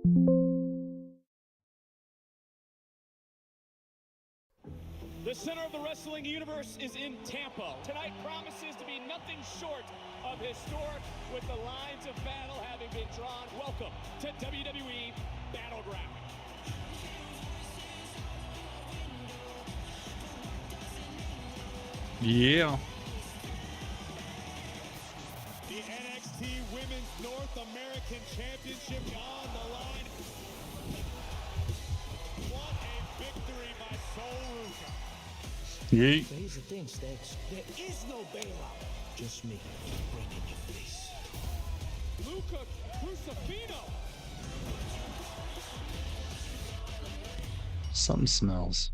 The center of the wrestling universe is in Tampa. Tonight promises to be nothing short of historic, with the lines of battle having been drawn. Welcome to WWE Battleground. Yeah. The NXT Women's North American Championship on the line. What a victory by Sol Ruca. Yeet. But here's the thing, Stakes. There is no bailout. Just me breaking your face. Luca Crucifino. Something smells.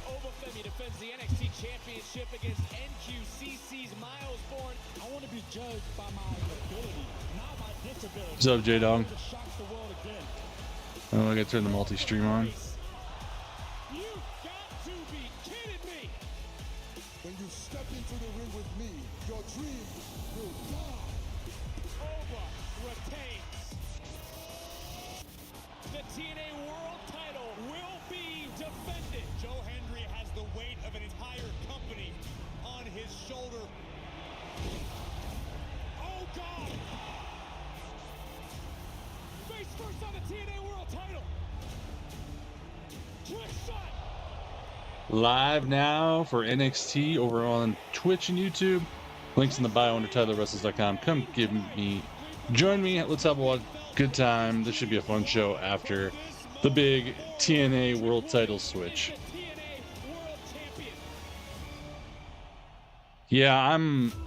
Obafemi defends the NXT Championship against NQCC's Miles Bourne. I want to be judged by my ability, not my disability. What's up, J-Dog? To shock the world again. Oh, I gotta turn the multi-stream on. You got to be kidding me! When you step into the ring with me, your dream will die. Oba retains. The TNA World title will be defended. Joe Hendry has the weight of an entire company on his shoulder. Oh, God! Face first on the TNA World title. Trick shot. Live now for NXT over on Twitch and YouTube. Links in the bio under TylerWrestles.com. Come join me. Let's have a good time. This should be a fun show after the big TNA World Title switch. Yeah,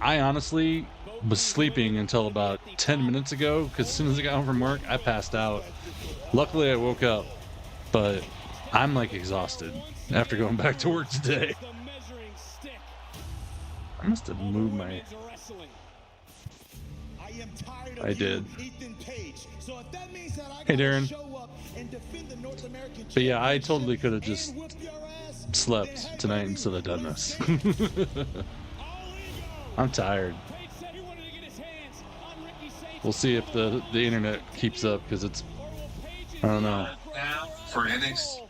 I honestly was sleeping until about 10 minutes ago because as soon as I got home from work, I passed out. Luckily, I woke up, but I'm like exhausted after going back to work today. I must have moved my... I did. Hey, Darren. But yeah, I totally could have just slept tonight instead of done this. I'm tired. We'll see if the internet keeps up because it's... I don't know. Now for NXT.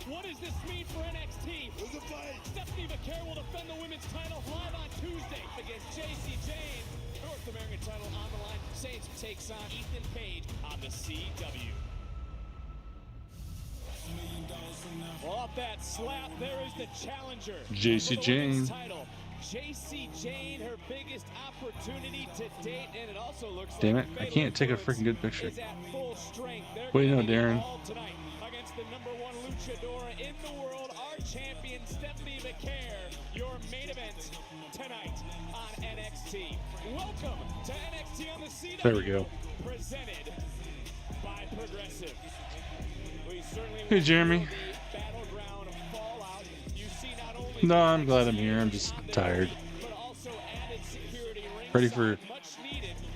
What does this mean for NXT? Stephanie McCare will defend the women's title live on Tuesday against JC Jane. North American title on the line. Saints takes on Ethan Page on the CW. Well, off that slap, there is the challenger. JC Jane. JC Jane, her biggest opportunity to date, and it also looks Damn like it, I can't take a freaking good picture. Wait, no, Darren. Against the #1 luchadora in the world, our champion Stephanie McCare, your main event tonight on NXT. Welcome to NXT on the CW. There we go. Presented by Progressive. Hey, Jeremy. No, I'm glad I'm here. I'm just tired. Ready for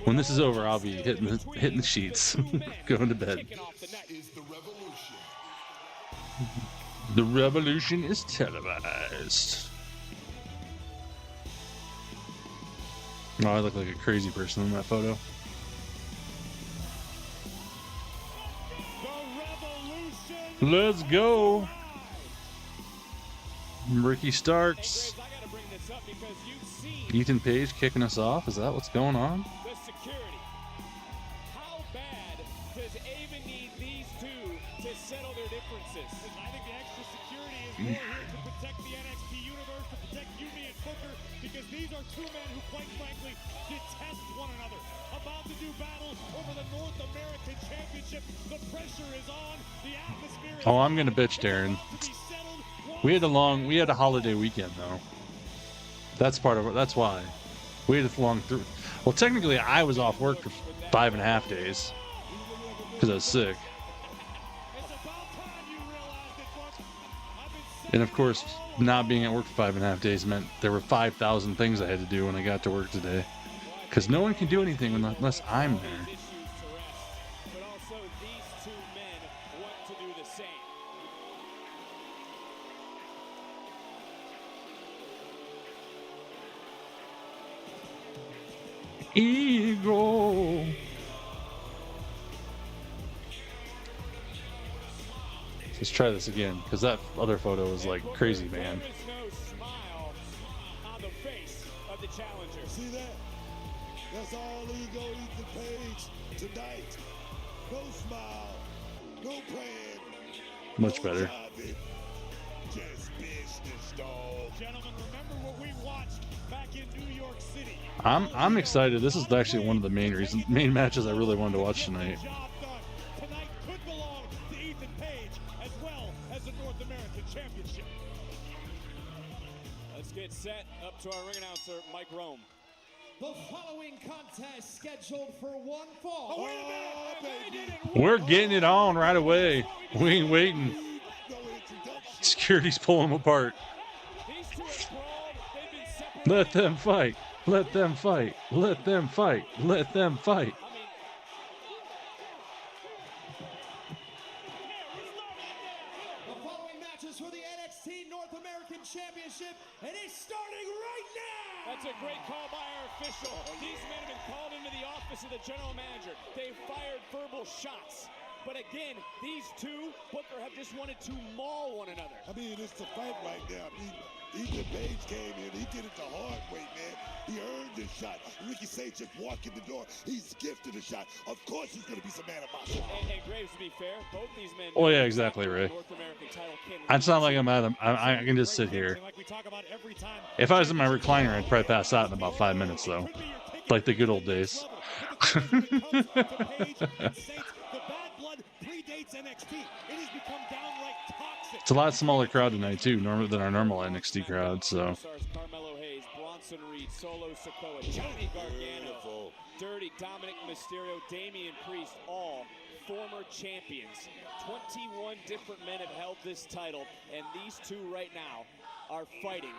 when this is over. I'll be hitting the sheets, going to bed. The revolution is televised. Oh, I look like a crazy person in that photo. Let's go. Ricky Starks. Ethan Page kicking us off. Is that what's going on? The security. How bad does Ava need these two to settle their differences? I think the extra security is more here to protect the NXT universe, to protect Yumi and Booker, because these are two men who, quite frankly, detest one another. About to do battle over the North American Championship. The pressure is on. The atmosphere is Oh, I'm gonna bitch, Darren. We had a holiday weekend though. That's why. We had a long through. Well, technically I was off work for 5.5 days because I was sick. And of course, not being at work for 5.5 days meant there were 5,000 things I had to do when I got to work today. Because no one can do anything unless I'm there. But also these two men want to do the same. amigo. Let's try this again, because that other photo was like crazy, man. There is no smile on the face of the challenger. See that? That's all ego, Ethan Page tonight. No smile, no plan. Much no better. jiving. Just business, dog. Gentlemen, remember what we watched back in New York City. I'm excited. This is actually one of the main matches I really wanted to watch tonight. Job done. Tonight could belong to Ethan Page as well as the North American Championship. Let's get set up to our ring announcer, Mike Rome. The following contest scheduled for one fall. Oh, wait a minute! Oh, They did it. We're getting it on right away. We ain't waiting. No introduction. Security's pulling them apart. These two have crawled. They've been separated. Let them fight. Let them fight. Let them fight. Let them fight. I mean, The following matches for the NXT North American Championship, and it's starting right now! that's a great call by our official. These men have been called into the office of the general manager. They've fired verbal shots. But again, these two, Booker, have just wanted to maul one another. I mean, it's a fight right now. I mean, Ethan Page came in. He did it the hard way, man. He earned his shot. Ricky Sage just walked in the door. He's gifted a shot. Of course, he's going to be some animosity. And Graves, to be fair, both these men. Oh, yeah, exactly, Ray. North American title can It's not like I'm at them. I can just sit here. Like we talk about every time. If I was in my recliner, I'd probably pass out in about 5 minutes, though. Like the good old days. The bad blood predates NXT. It has become downright toxic. It's a lot smaller crowd tonight, too, than our normal NXT crowd, so. Stars Carmelo Hayes, Bronson Reed, Solo Sikoa, Johnny Gargano, Dirty Dominic Mysterio, Damian Priest, all former champions. 21 different men have held this title, and these two right now are fighting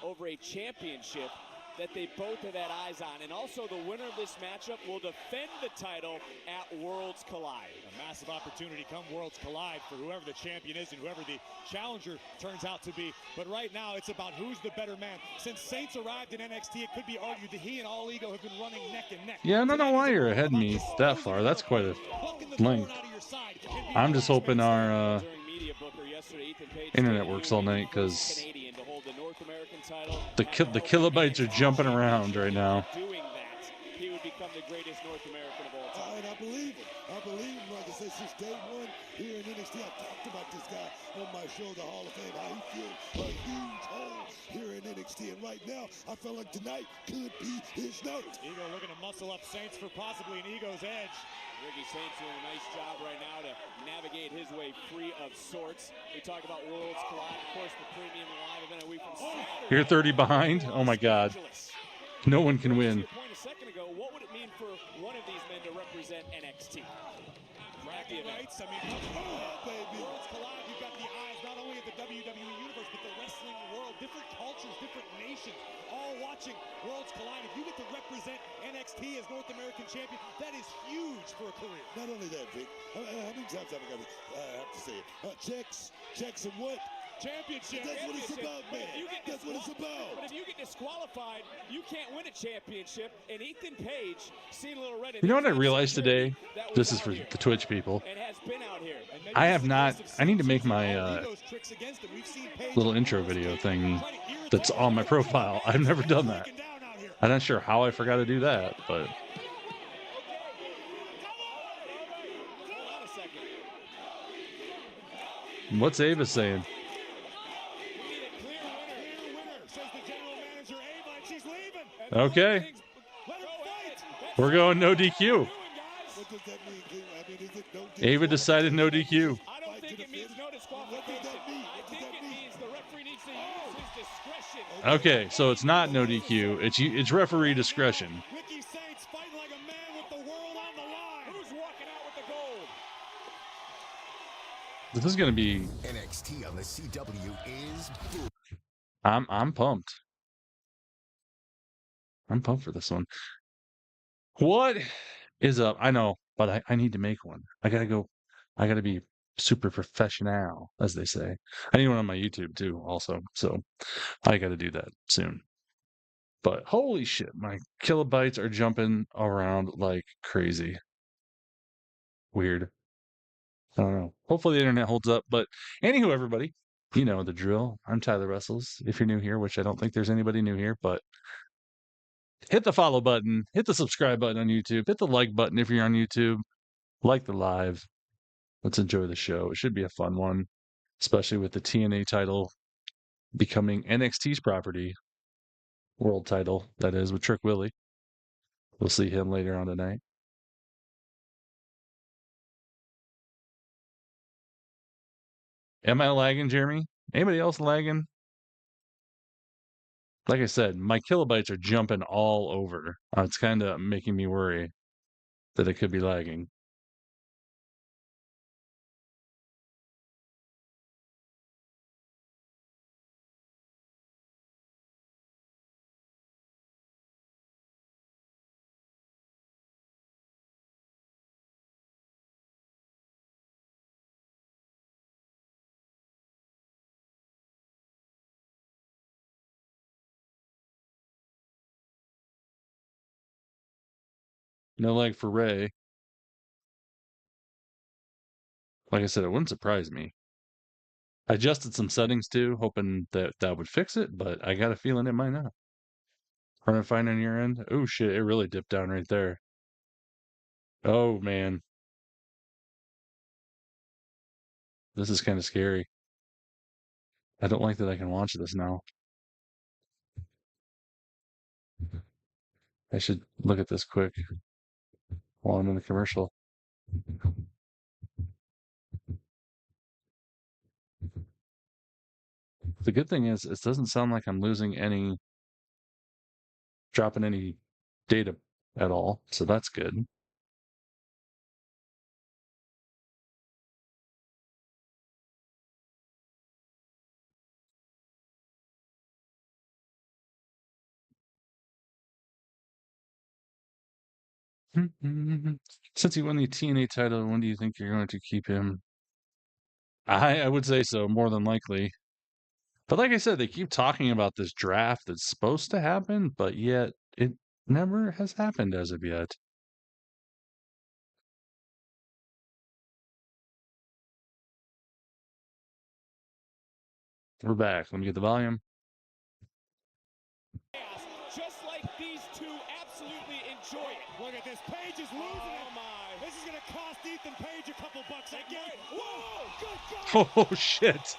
over a championship that they both have had eyes on. And also the winner of this matchup will defend the title at Worlds Collide. A massive opportunity come Worlds Collide for whoever the champion is and whoever the challenger turns out to be. But right now, it's about who's the better man. Since Saints arrived in NXT, it could be argued that he and All Ego have been running neck and neck. Yeah, I don't know why you're ahead of me that far. That's quite a length. I'm just hoping our internet works all night, because the kilobytes are jumping around right now. Doing that, he would become the greatest North American of all time. And I believe him. I believe him. Like I said, since day one here in NXT, I've talked about this guy on my show, the Hall of Fame, how he feels a huge hole here in NXT. And right now, I feel like tonight could be his night. Ego looking to muscle up Saints for possibly an Ego's edge. Ricky Saints doing a nice job right now to navigate his way free of sorts. We talk about Worlds Collide, of course, the premium live event a week from Saturday. You're 30 behind? Oh my God. No one can win. To your point a second ago, what would it mean for one of these men to represent NXT? Bragging rights. I mean, Baby. Worlds Collide, you've got the eyes not only of the WWE Universe, but the wrestling world. Different cultures, different nations, all watching Worlds Collide. If you get to represent NXT as North American champion, that is huge for a career. Not only that, Vic. How many times have I have to say it? Checks and what? Championship. That's what it's about, man. That's what it's about. But if you get disqualified, you can't win a championship. And Ethan Page, seen a little red. You know what I realized today? This is for the Twitch people. And has been out here. I have not. I need to make my little intro video thing that's on my profile. I've never done that. I'm not sure how I forgot to do that, but. Hold on a second. What's Ava saying? Okay. We're going no DQ. What does that mean? I mean, is it no Ava decided no DQ. I don't think it means no disqualification. I think it means the referee needs to use his discretion. Okay, so it's not no DQ. It's referee discretion. Ricky Saints fighting like a man with the world on the line. Who's walking out with the gold? This is gonna be. NXT on the CW is. I'm pumped. I'm pumped for this one. What is up? I know, but I need to make one. I gotta be super professional, as they say. I need one on my YouTube too, also. So I gotta do that soon. But holy shit, my kilobytes are jumping around like crazy. Weird. I don't know. Hopefully the internet holds up. But anywho, everybody, you know the drill. I'm Tyler Wrestles. If you're new here, which I don't think there's anybody new here, but hit the follow button, hit the subscribe button on YouTube, hit the like button if you're on YouTube, like the live. Let's enjoy the show. It should be a fun one, especially with the TNA title becoming NXT's property. World title, that is, with Trick Willie. We'll see him later on tonight. Am I lagging, Jeremy? Anybody else lagging? Like I said, my kilobytes are jumping all over. It's kind of making me worry that it could be lagging. No lag for Ray. Like I said, it wouldn't surprise me. I adjusted some settings too, hoping that that would fix it, but I got a feeling it might not. Running fine on your end? Oh shit, it really dipped down right there. Oh man. This is kind of scary. I don't like that I can watch this now. I should look at this quick while I'm in the commercial. The good thing is, it doesn't sound like I'm losing any, dropping any data at all, so that's good. Since he won the TNA title, when do you think you're going to keep him? I would say so, more than likely. But like I said, they keep talking about this draft that's supposed to happen, but yet it never has happened as of yet. We're back. Let me get the volume. Just like these two absolutely enjoy it. Look at this. Page is losing it. Oh my. This is going to cost Ethan Page a couple bucks again. Whoa! Good God! Oh shit!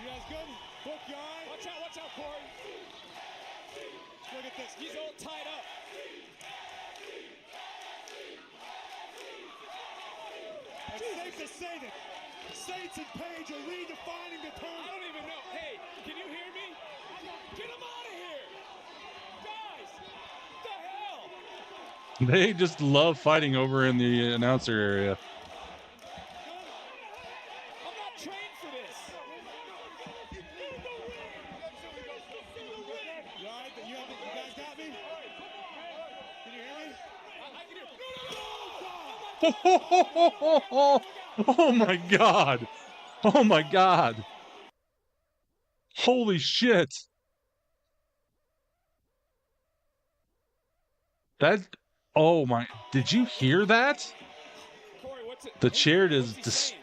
You guys good? Book your eye. Watch out, Corey. Look at this. He's all tied up. It's safe to say that Saints and Page are redefining the term. I don't even know. Hey, can you hear me? Get him out of here! Guys! What the hell? They just love fighting over in the announcer area. I'm not trained for this. You all right? You guys got me? Can you hear me? Oh my god! Oh my god! Holy shit! That, oh my, did you hear that? Corey, what's it? The chair just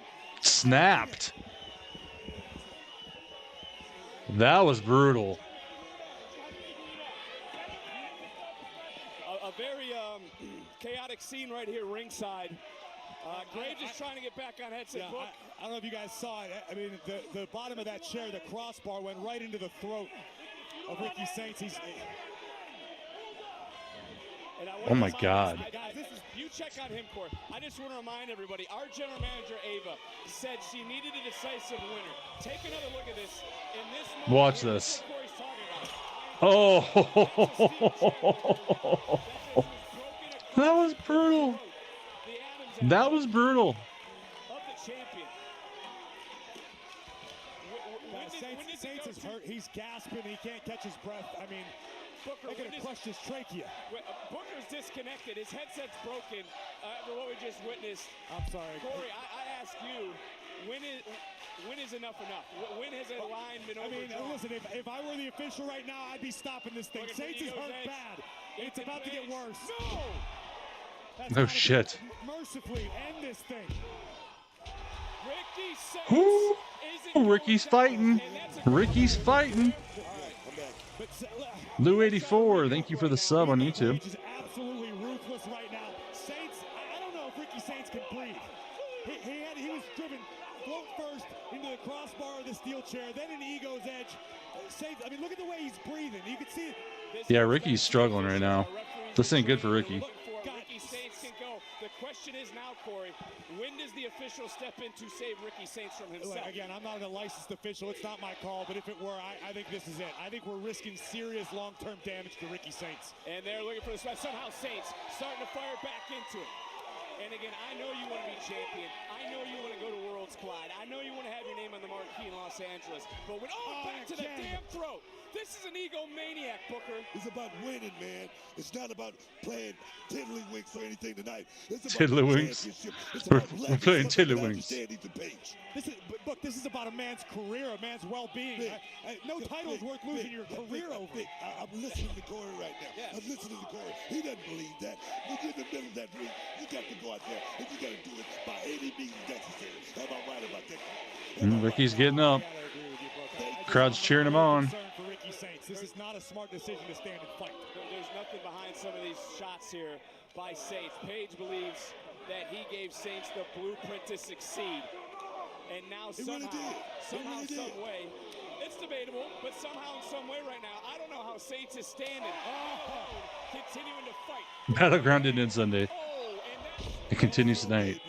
snapped. That was brutal. A very chaotic scene right here ringside. Graves is trying to get back on headset. Yeah, I don't know if you guys saw it. I mean, the bottom of that chair, the crossbar went right into the throat of Ricky Saints. Oh my God. You check on him, Corey. I just want to remind everybody, our general manager, Ava, said she needed a decisive winner. Take another look at this. In this moment, Watch this. Corey's talking about. Oh, that was brutal. That was brutal. Of the champion. Saints is hurt. He's gasping. He can't catch his breath. I mean, Booker, they're going to crush his trachea. Booker's disconnected. His headset's broken after what we just witnessed. I'm sorry. Corey, I ask you, when is enough enough? When has a line been overdrawn? Listen, if I were the official right now, I'd be stopping this thing. Saints is hurt bad. It's about to get worse. No! Oh shit. Mercifully end this thing. Ricky Saints Ooh, isn't Ricky's going down, fighting. and that's a Ricky's fighting. Lou84, thank you for the sub on YouTube. Is absolutely ruthless right now. Saints, I don't know if Ricky Saints can breathe. He was driven float first into the crossbar of the steel chair, then an ego's edge. Saints, I mean, look at the way he's breathing. You can see it. Yeah, Ricky's struggling right now. This ain't good for Ricky. Ricky Saints can go. The question is now, Corey, when does the official step in to save Ricky Saints from himself? Look, again, I'm not a licensed official. It's not my call, but if it were, I think this is it. I think we're risking serious long-term damage to Ricky Saints. And they're looking for the spot. Somehow Saints starting to fire back into it. And again, I know you want to be champion. I know you want to go to Worlds Collide. I know you want to have your name on the marquee in Los Angeles. But when, back to the damn throat. This is an egomaniac, Booker. It's about winning, man. It's not about playing tiddlywinks or anything tonight. It's about Tiddlywinks. championship. It's We're about playing legacy. tiddlywinks. This is about a man's career, a man's well-being. No title's worth losing your career over. I'm listening to Corey right now. Yes. I'm listening to Corey. He doesn't believe that. When you're in the middle of that ring, you got to go out there and you got to do it by any means necessary. Am I right about that? Ricky's getting up. Crowd's cheering him on. This is not a smart decision to stand and fight. There's nothing behind some of these shots here by Saints. Page believes that he gave Saints the blueprint to succeed. And now somehow, some way, it's debatable, but somehow in some way right now, I don't know how Saints is standing. Continuing to fight. Battleground didn't end Sunday. And It continues tonight.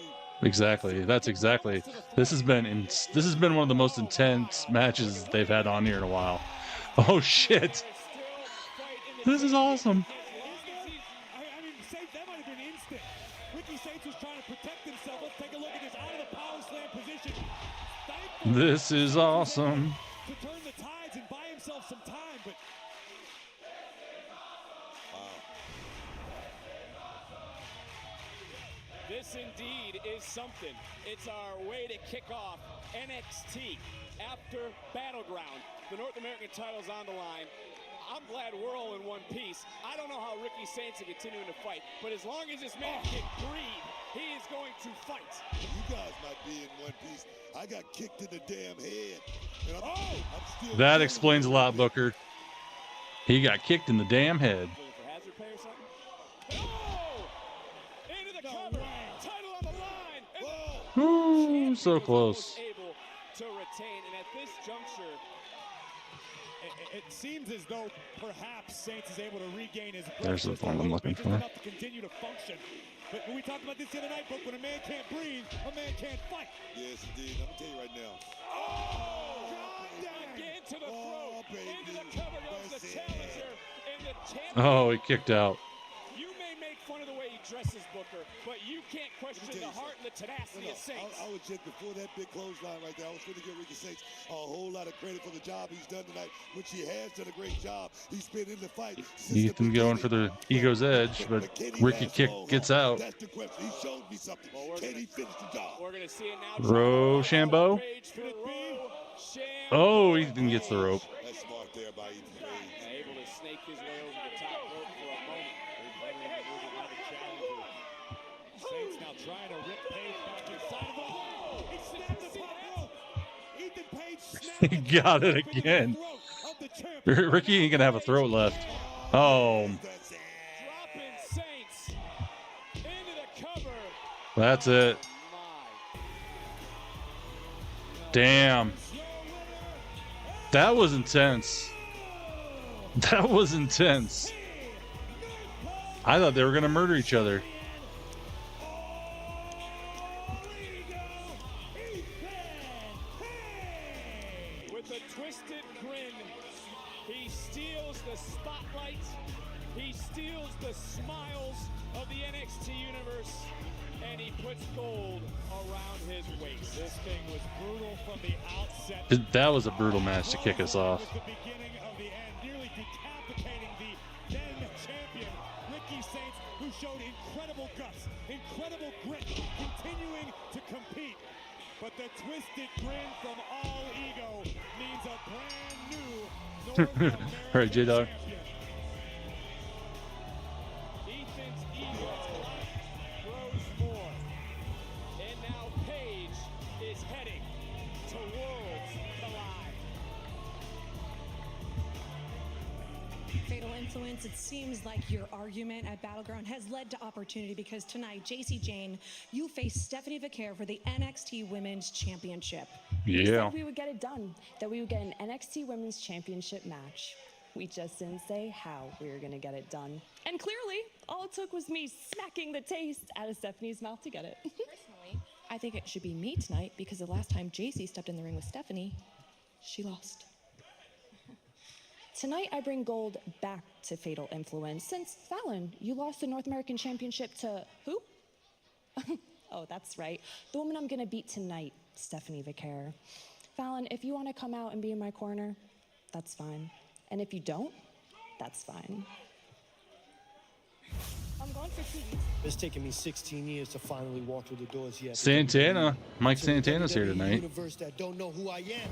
Exactly. That's exactly. This has been one of the most intense matches they've had on here in a while. Oh shit. This is awesome. I mean, that might have been instant. Ricky Saints was trying to protect himself. Let's take a look at this out of the power slam position. This is awesome. To turn the tides and buy himself some time, but this indeed is something. It's our way to kick off NXT after Battleground. The North American title's on the line. I'm glad we're all in one piece. I don't know how Ricky Saints are continuing to fight, but as long as this man can breathe, he is going to fight. You guys might be in one piece. I got kicked in the damn head. And I'm still That explains a lot, Booker. He got kicked in the damn head. For hazard pay or something? Oh! Into the cover. Title on the line. Ooh, so close. Able to retain, and at this juncture, it seems as though perhaps Saints is able to regain his breath. There's the one I'm looking for. Enough to continue to function. But we talked about this the other night, but when a man can't breathe, a man can't fight. Yes, indeed. I'm going to tell you right now. again to the throat. Into the cover goes the challenger, and the champion. Oh, he kicked out. You may make fun of the way he dresses, Booker, but you can't question the heart and the tenacity of Saints. I would just, before that big clothesline right there, I was going to give Ricky Saints a whole lot of credit for the job he's done tonight, which he has done a great job. He's been in the fight. Ethan going for the ego's edge, but Ricky gets out. That's the question. He showed me something. Can he finish the job? We're going to see it now. Rochambeau. Oh, Ethan gets the rope. That's smart there by Ethan Page. Able to snake his way over the top rope for a moment. Saints now trying to rip Page back inside of him. He snapped the top rope. Ethan Page snapped He got it again. Ricky ain't gonna have a throat left. Oh, Dropping Saints into the cover. that's it. My. Damn. That was intense. That was intense. I thought they were gonna murder each other. With a twisted grin, he steals the spotlight. He steals the smiles of the NXT universe, and he puts gold around his waist. This thing was brutal from the outset. That was a brutal match to kick us off. The beginning of the end, nearly decapitating the then champion, Ricky Saints, who showed incredible guts, incredible grit, continuing to compete. but the twisted grin from All Ego means a brand new North American All right, J-Dog. champion. Ethan's ego grows more. And now Paige is heading to Worlds Collide. Fatal Influence, it seems like your argument at Battleground has led to opportunity because tonight, JC Jane, you face Stephanie Vaquer for the NXT Women's Championship. We Yeah. said we would get it done, that we would get an NXT Women's Championship match. We just didn't say how we were going to get it done. And clearly, all it took was me smacking the taste out of Stephanie's mouth to get it. Personally, I think it should be me tonight because the last time JC stepped in the ring with Stephanie, she lost. Tonight, I bring gold back to Fatal Influence since, Fallon, you lost the North American Championship to who? Oh, that's right. The woman I'm going to beat tonight, Stephanie Vaquer. Fallon, if you want to come out and be in my corner, that's fine. And if you don't, that's fine. I'm going for 2 weeks. It's taken me 16 years to finally walk through the doors yet. Santana. Mike To the Santana's here WWE tonight. Universe that don't know who I am.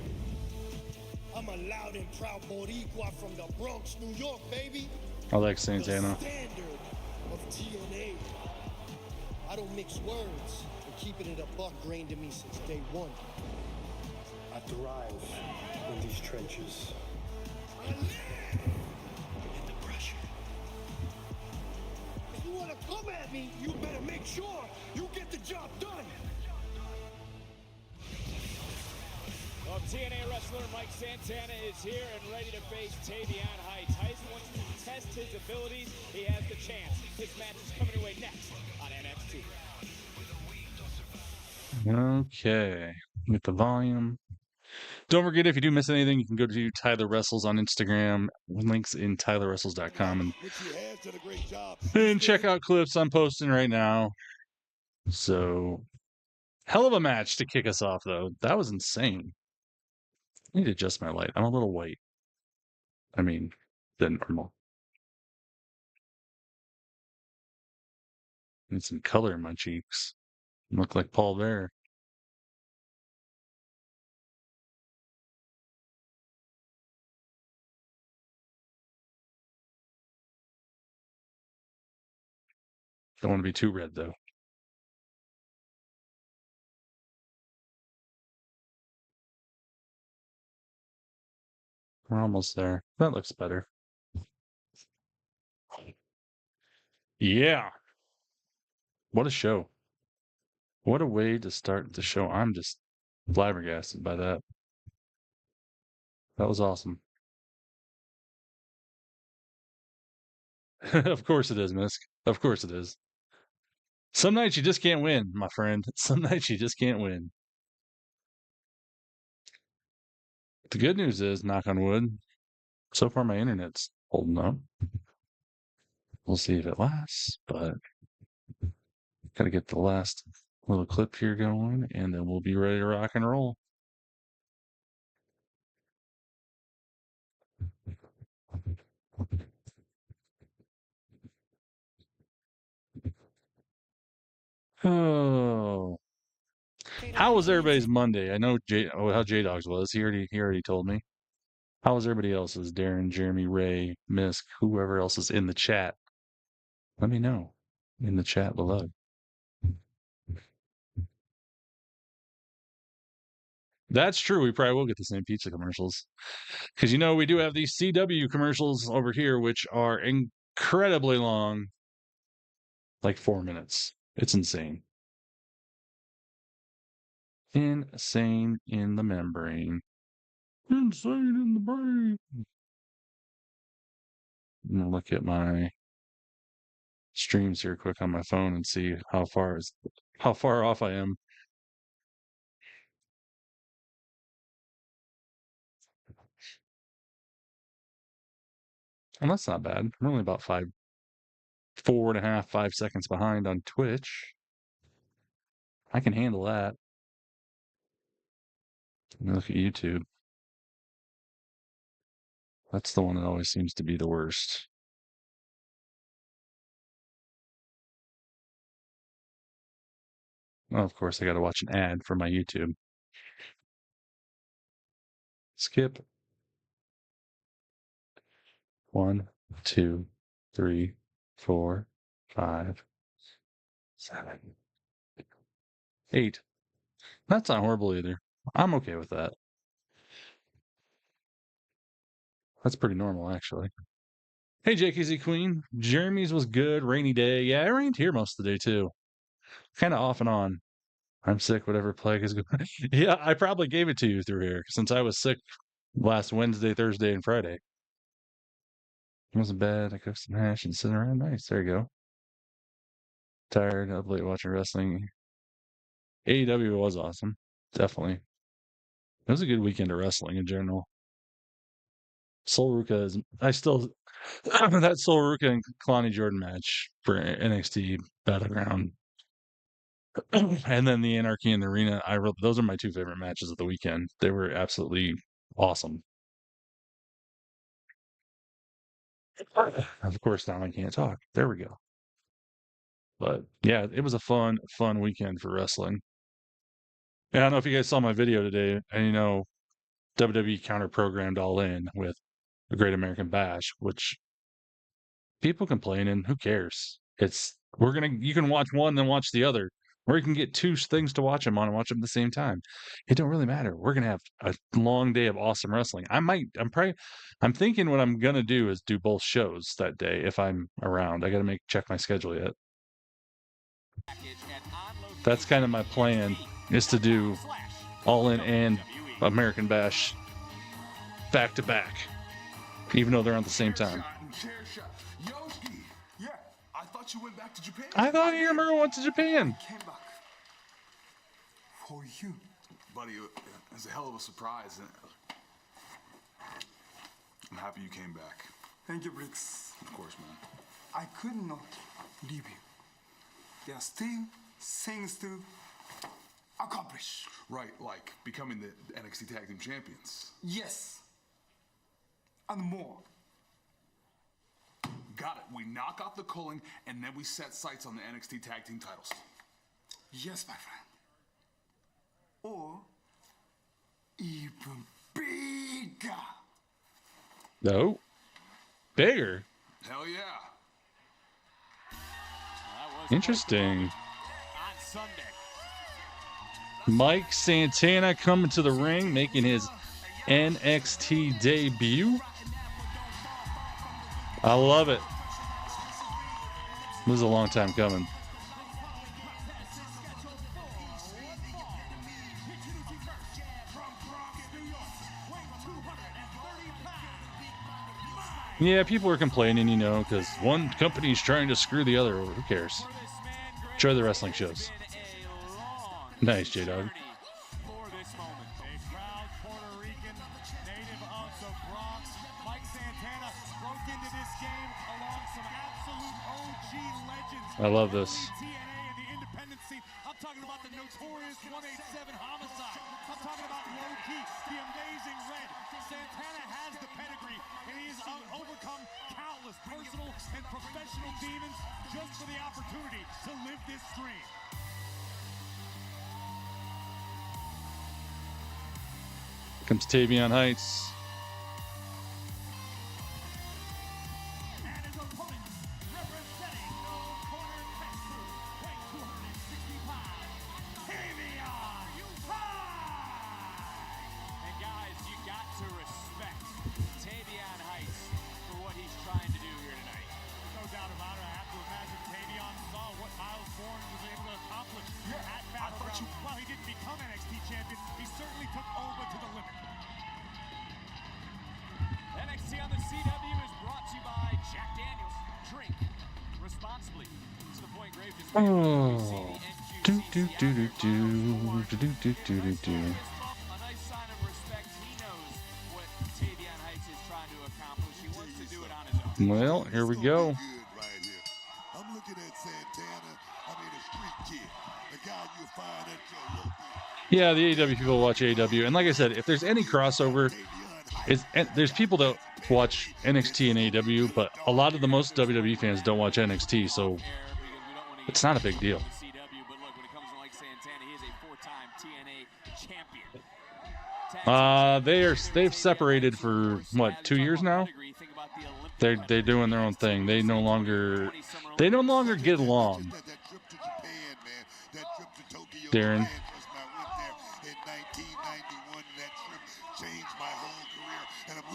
I'm a loud and proud Boricua from the Bronx, New York, baby. I like The Santana. standard of TNA. I don't mix words, and keeping it a buck grained in me since day one. I thrive in these trenches. I live in the pressure. If you want to come at me, you better make sure you get the job done. Well, TNA wrestler Mike Santana is here and ready to face Tavion Heights. Tyson wants to test his abilities. He has the chance. This match is coming away next on NXT. Okay. Get the volume. Don't forget, if you do miss anything, you can go to Tyler Wrestles on Instagram. Links in tylerwrestles.com. Which he has done a great job. And check out clips I'm posting right now. So, hell of a match to kick us off, though. That was insane. I need to adjust my light. I'm a little white. I mean, than normal. Need some color in my cheeks. Look like Paul Bear. Don't want to be too red, though. We're almost there. That looks better. Yeah. What a show. What a way to start the show. I'm just flabbergasted by that. That was awesome. Of course it is, Misk. Of course it is. Some nights you just can't win, my friend. Some nights you just can't win. The good news is, knock on wood, so far my internet's holding up. We'll see if it lasts, but gotta get the last little clip here going, and then we'll be ready to rock and roll. Oh, how was everybody's Monday? I know how J Dogs was. He already told me. How was everybody else's? Darren, Jeremy, Ray, Misk, whoever else is in the chat. Let me know in the chat below. That's true. We probably will get the same pizza commercials. Because, we do have these CW commercials over here, which are incredibly long. Like 4 minutes. It's insane. Insane in the membrane. Insane in the brain. I'm going to look at my streams here quick on my phone and see how far off I am. And that's not bad. I'm only about 4.5, 5 seconds behind on Twitch. I can handle that. Let me look at YouTube. That's the one that always seems to be the worst. Oh, of course, I got to watch an ad for my YouTube. Skip. 1, 2, 3, 4, 5, 7, 8. That's not horrible either. I'm okay with that. That's pretty normal, actually. Hey, JKZ Queen. Jeremy's was good. Rainy day. Yeah, it rained here most of the day, too. Kind of off and on. I'm sick, whatever plague is going. Yeah, I probably gave it to you through here since I was sick last Wednesday, Thursday, and Friday. It wasn't bad. I cooked some hash and sitting around. Nice. There you go. Tired, up late watching wrestling. AEW was awesome. Definitely. It was a good weekend of wrestling in general. Sol Ruka is. I still. That Sol Ruka and Kalani Jordan match for NXT Battleground. And then the Anarchy in the Arena. Those are my two favorite matches of the weekend. They were absolutely awesome. Of course, now I can't talk. There we go. But yeah, it was a fun weekend for wrestling. And I don't know if you guys saw my video today, and WWE counter programmed All In with a Great American Bash, which people complaining, who cares? You can watch one, then watch the other, or you can get two things to watch them on and watch them at the same time. It don't really matter. We're gonna have a long day of awesome wrestling. I'm thinking what I'm gonna do is do both shows that day if I'm around. I gotta check my schedule yet. That's kind of my plan, is to do All In and American Bash back to back, even though they're on at the same time. Yeah, I thought you went back to Japan. I thought Yamura went to Japan. Came back for you, buddy. It's a hell of a surprise. I'm happy you came back. Thank you, Briggs. Of course, man. I could not leave you. There are still things to accomplish. Right, like becoming the NXT Tag Team Champions. Yes. And more. Got it. We knock out the culling, and then we set sights on the NXT Tag Team titles. Yes, my friend. Or even bigger. No. Bigger? Hell yeah. Interesting. Mike Santana coming to the ring, making his NXT debut. I love it. This is a long time coming. Yeah, people are complaining, because one company's trying to screw the other. Who cares? Enjoy the wrestling shows. Nice, J-Dog. I love this. I'm talking about the notorious 187 homicide. I'm talking about Low-Key, the amazing Red. Santana has the pedigree, and he has overcome countless personal and professional demons just for the opportunity to live this dream. Comes Tavion Heights. Oh. Do do do do do do do do do do do. Well, here we go. I'm looking at Santana. A street kid, the guy you find at your local. Yeah, the AEW people watch AEW, and like I said, if there's any crossover, there's people that watch NXT and AEW, but a lot of the most WWE fans don't watch NXT, so it's not a big deal. They've separated for what, 2 years now? They're doing their own thing. They no longer get along. Darren.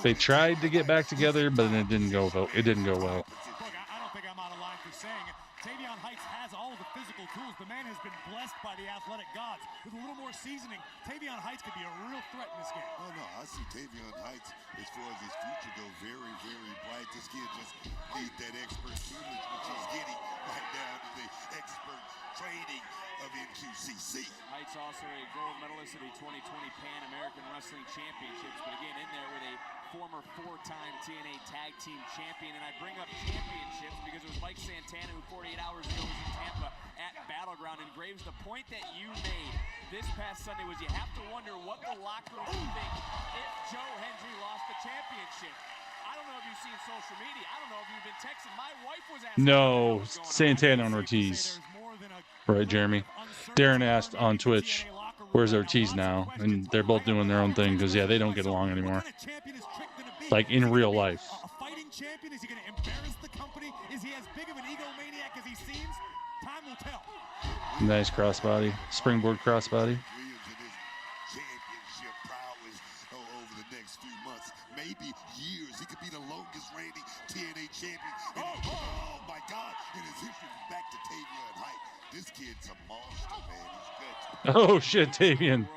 They tried to get back together, but it didn't go well. It didn't go well. Look, I don't think I'm out of line for saying it. Tavion Heights has all of the physical tools. The man has been blessed by the athletic gods. With a little more seasoning, Tavion Heights could be a real threat in this game. Oh, no, I see Tavion Heights, as far as his future go, very, very bright. This kid just needs that expert tutelage, which he's getting right now to the expert training of NQCC. Heights also a gold medalist at the 2020 Pan American Wrestling Championships, but again in there with a former 4-time TNA Tag Team Champion. And I bring up championships because it was Mike Santana who 48 hours ago was in Tampa at Battleground. And Graves, the point that you made this past Sunday was you have to wonder what the locker room would think if Joe Hendry lost the championship. I don't know if you've seen social media. I don't know if you've been texting. My wife was asking. No, Santana and Ortiz. Right, Jeremy. Darren asked on Twitch, where's Ortiz now? And they're both doing their own thing because, yeah, they don't get along anymore. Like, in real life. A fighting champion? Is he going to embarrass the company? Is he as big of an egomaniac as he seems? Time will tell. Nice crossbody. Springboard crossbody. Championship prowess over the next few months, maybe years. He could be the longest reigning TNA champion. Oh my God! In his history, back to Tavion Heights. This kid's a monster, man. He's good. Oh shit, Tavion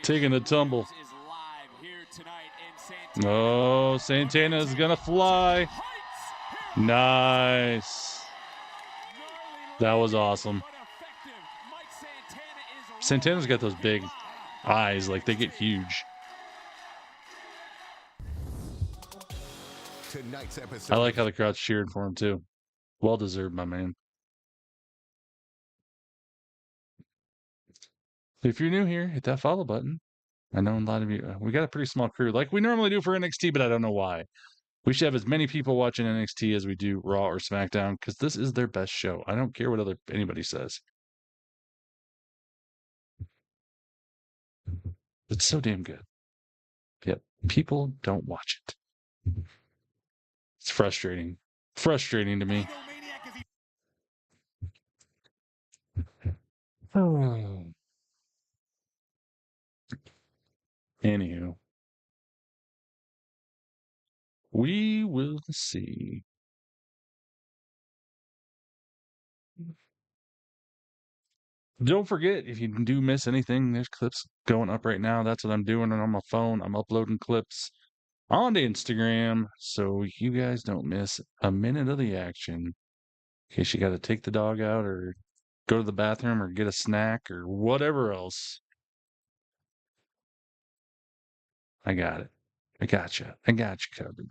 taking a tumble. Oh, Santana's gonna fly. Nice. That was awesome. Santana's got those big eyes, like they get huge. Tonight's episode. I like how the crowd's cheering for him too. Well deserved, my man. If you're new here, hit that follow button. I know a lot of you, we got a pretty small crew like we normally do for NXT, but I don't know why. We should have as many people watching NXT as we do Raw or SmackDown because this is their best show. I don't care what anybody says. It's so damn good. Yet people don't watch it. It's frustrating. Frustrating to me. Oh. Anywho. We will see. Don't forget, if you do miss anything, there's clips going up right now. That's what I'm doing on my phone. I'm uploading clips onto Instagram so you guys don't miss a minute of the action. In case you got to take the dog out or go to the bathroom or get a snack or whatever else. I got it. I got you. I got you covered.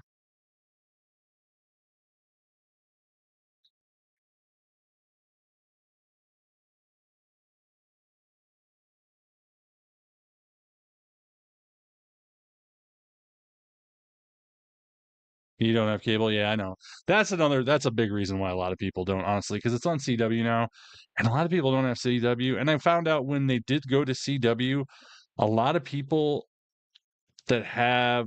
You don't have cable? Yeah, I know. That's a big reason why a lot of people don't, honestly, because it's on CW now, and a lot of people don't have CW. And I found out when they did go to CW, a lot of people that have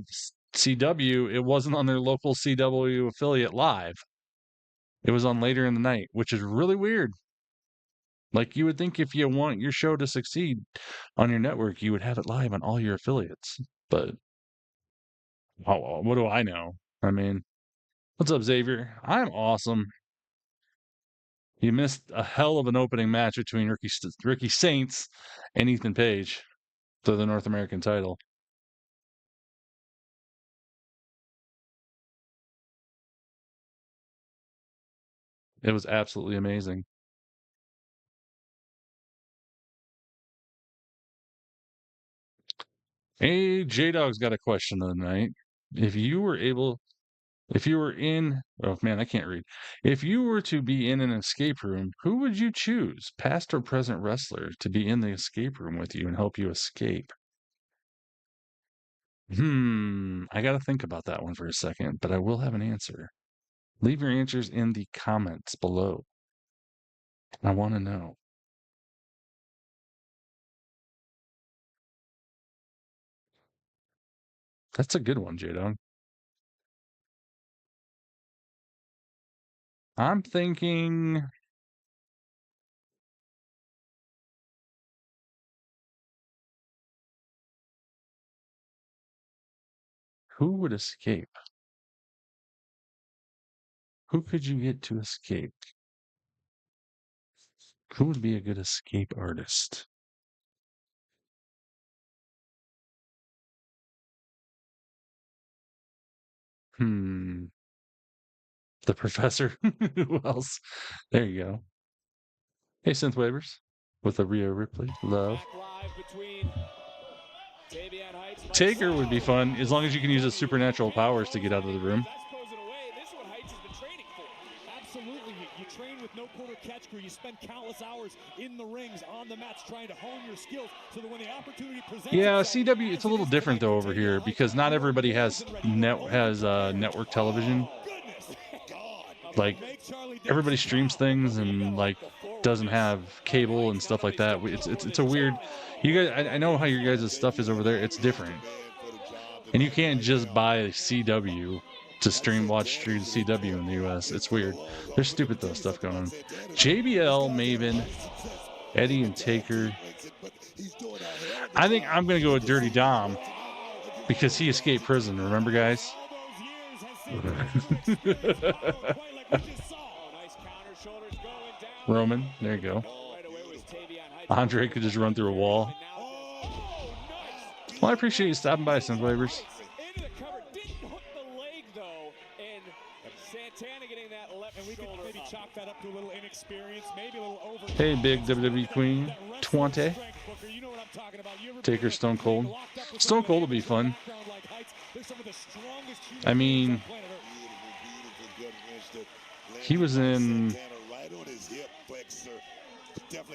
CW, it wasn't on their local CW affiliate live. It was on later in the night, which is really weird. Like, you would think if you want your show to succeed on your network, you would have it live on all your affiliates. But what do I know? I mean, what's up, Xavier? I'm awesome. You missed a hell of an opening match between Ricky Saints and Ethan Page for the North American title. It was absolutely amazing. Hey, J-Dog's got a question of the night. If you were in, oh man, I can't read. If you were to be in an escape room, who would you choose, past or present wrestler, to be in the escape room with you and help you escape? I got to think about that one for a second, but I will have an answer. Leave your answers in the comments below. I want to know. That's a good one, J-Dog. I'm thinking... Who would escape? Who could you get to escape? Who would be a good escape artist? The Professor. Who else? There you go. Hey, Synth Waivers with a Rhea Ripley. Love. Taker would be fun as long as you can use his supernatural powers to get out of the room. Absolutely. You train with no quarter catch crew. You spend countless hours in the rings, on the mats, trying to hone your skills so that when the opportunity presents Yeah, itself, CW, it's a little different though over here because not everybody has network television. Like everybody streams things and like doesn't have cable and stuff like that. It's a weird. You guys, I know how your guys' stuff is over there. It's different, and you can't just buy CW to watch CW in the US. It's weird. There's stupid though stuff going on. JBL, Maven, Eddie, and Taker. I think I'm gonna go with Dirty Dom because he escaped prison. Remember, guys? Roman, there you go. Andre could just run through a wall. Well, I appreciate you stopping by, Synth Waivers. Hey, big WWE Queen, 20. Taker Stone Cold. Stone Cold will be fun. I mean, he was in...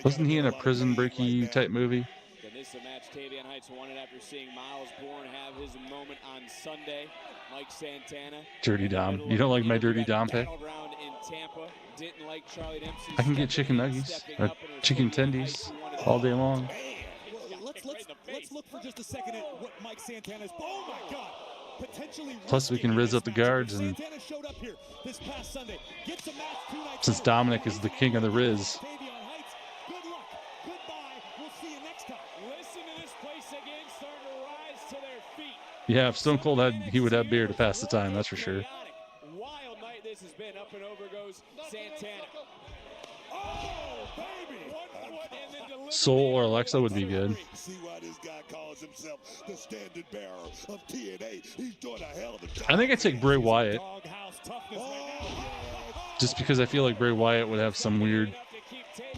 Wasn't he in a prison breaky type movie? This is a match Tavion Heights wanted after seeing Miles Bourne have his moment on Sunday. Mike Santana. Dirty Dom. You don't like my Dirty Dom pick? I can get chicken nuggets or chicken tendies all day long. Let's look for just a second at what Mike Santana's. Oh my God! Potentially. Plus, we can rizz up the guards, and since Dominic is the king of the Riz. Yeah, if Stone Cold he would have beer to pass the time, that's for sure. Wild night this has been. Up and over goes Santana. Soul or Alexa would be good. See why this guy calls himself the standard bearer of TNA. He's doing a hell of a job. I think I'd take Bray Wyatt. Just because I feel like Bray Wyatt would have some weird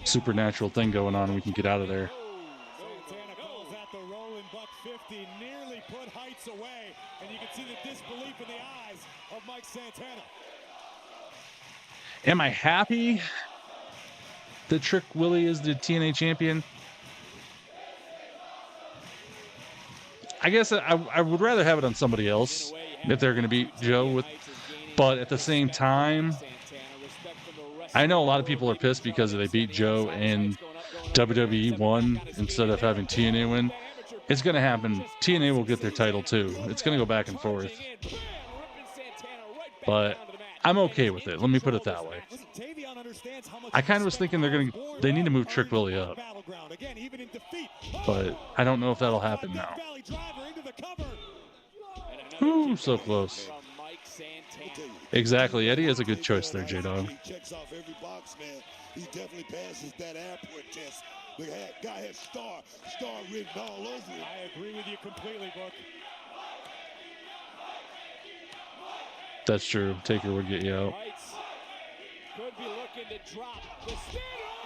supernatural thing going on and we can get out of there. Santana calls that the rolling buck 50, nearly put Heights away, and you can see the disbelief in the eyes of Mike Santana. Am I happy that Trick Willie is the TNA champion? I guess I would rather have it on somebody else if they're going to beat Joe with, but at the same time, I know a lot of people are pissed because they beat Joe and WWE won instead of having TNA win. It's going to happen. TNA will get their title too. It's going to go back and forth. But I'm okay with it. Let me put it that way. I kind of was thinking they need to move Trick Willie up. But I don't know if that'll happen now. Ooh, so close. Exactly. Eddie is a good choice there, J-Dog. He checks off every box, man. He definitely passes that airport test. The guy has star written all over him. I agree with you completely, Brooke. That's true. Taker would get you out.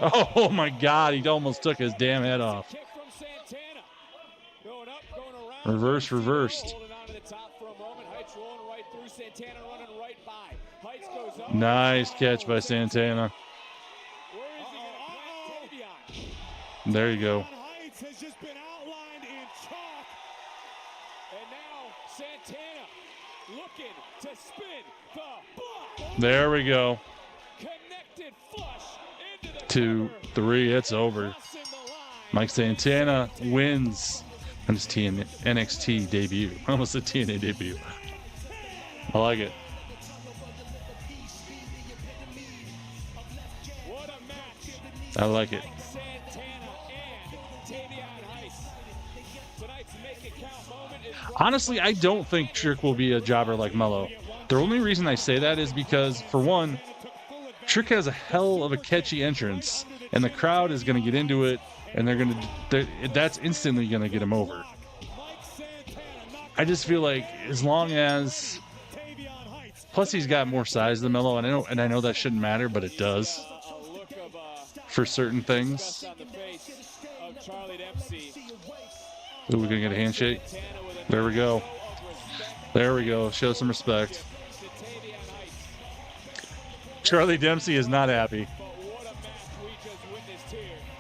Oh my God, he almost took his damn head off. Reversed. Nice catch by Santana. There you go. There we go. 2, 3, it's over. Mike Santana wins on his NXT debut. I almost said TNA debut. I like it. I like it. Honestly, I don't think Trick will be a jobber like Mello. The only reason I say that is because, for one, Trick has a hell of a catchy entrance, and the crowd is going to get into it, and that's instantly going to get him over. I just feel like as long as, plus he's got more size than Mello, and I know that shouldn't matter, but it does for certain things. Ooh, we're gonna get a handshake. There we go. There we go. Show some respect. Charlie Dempsey is not happy.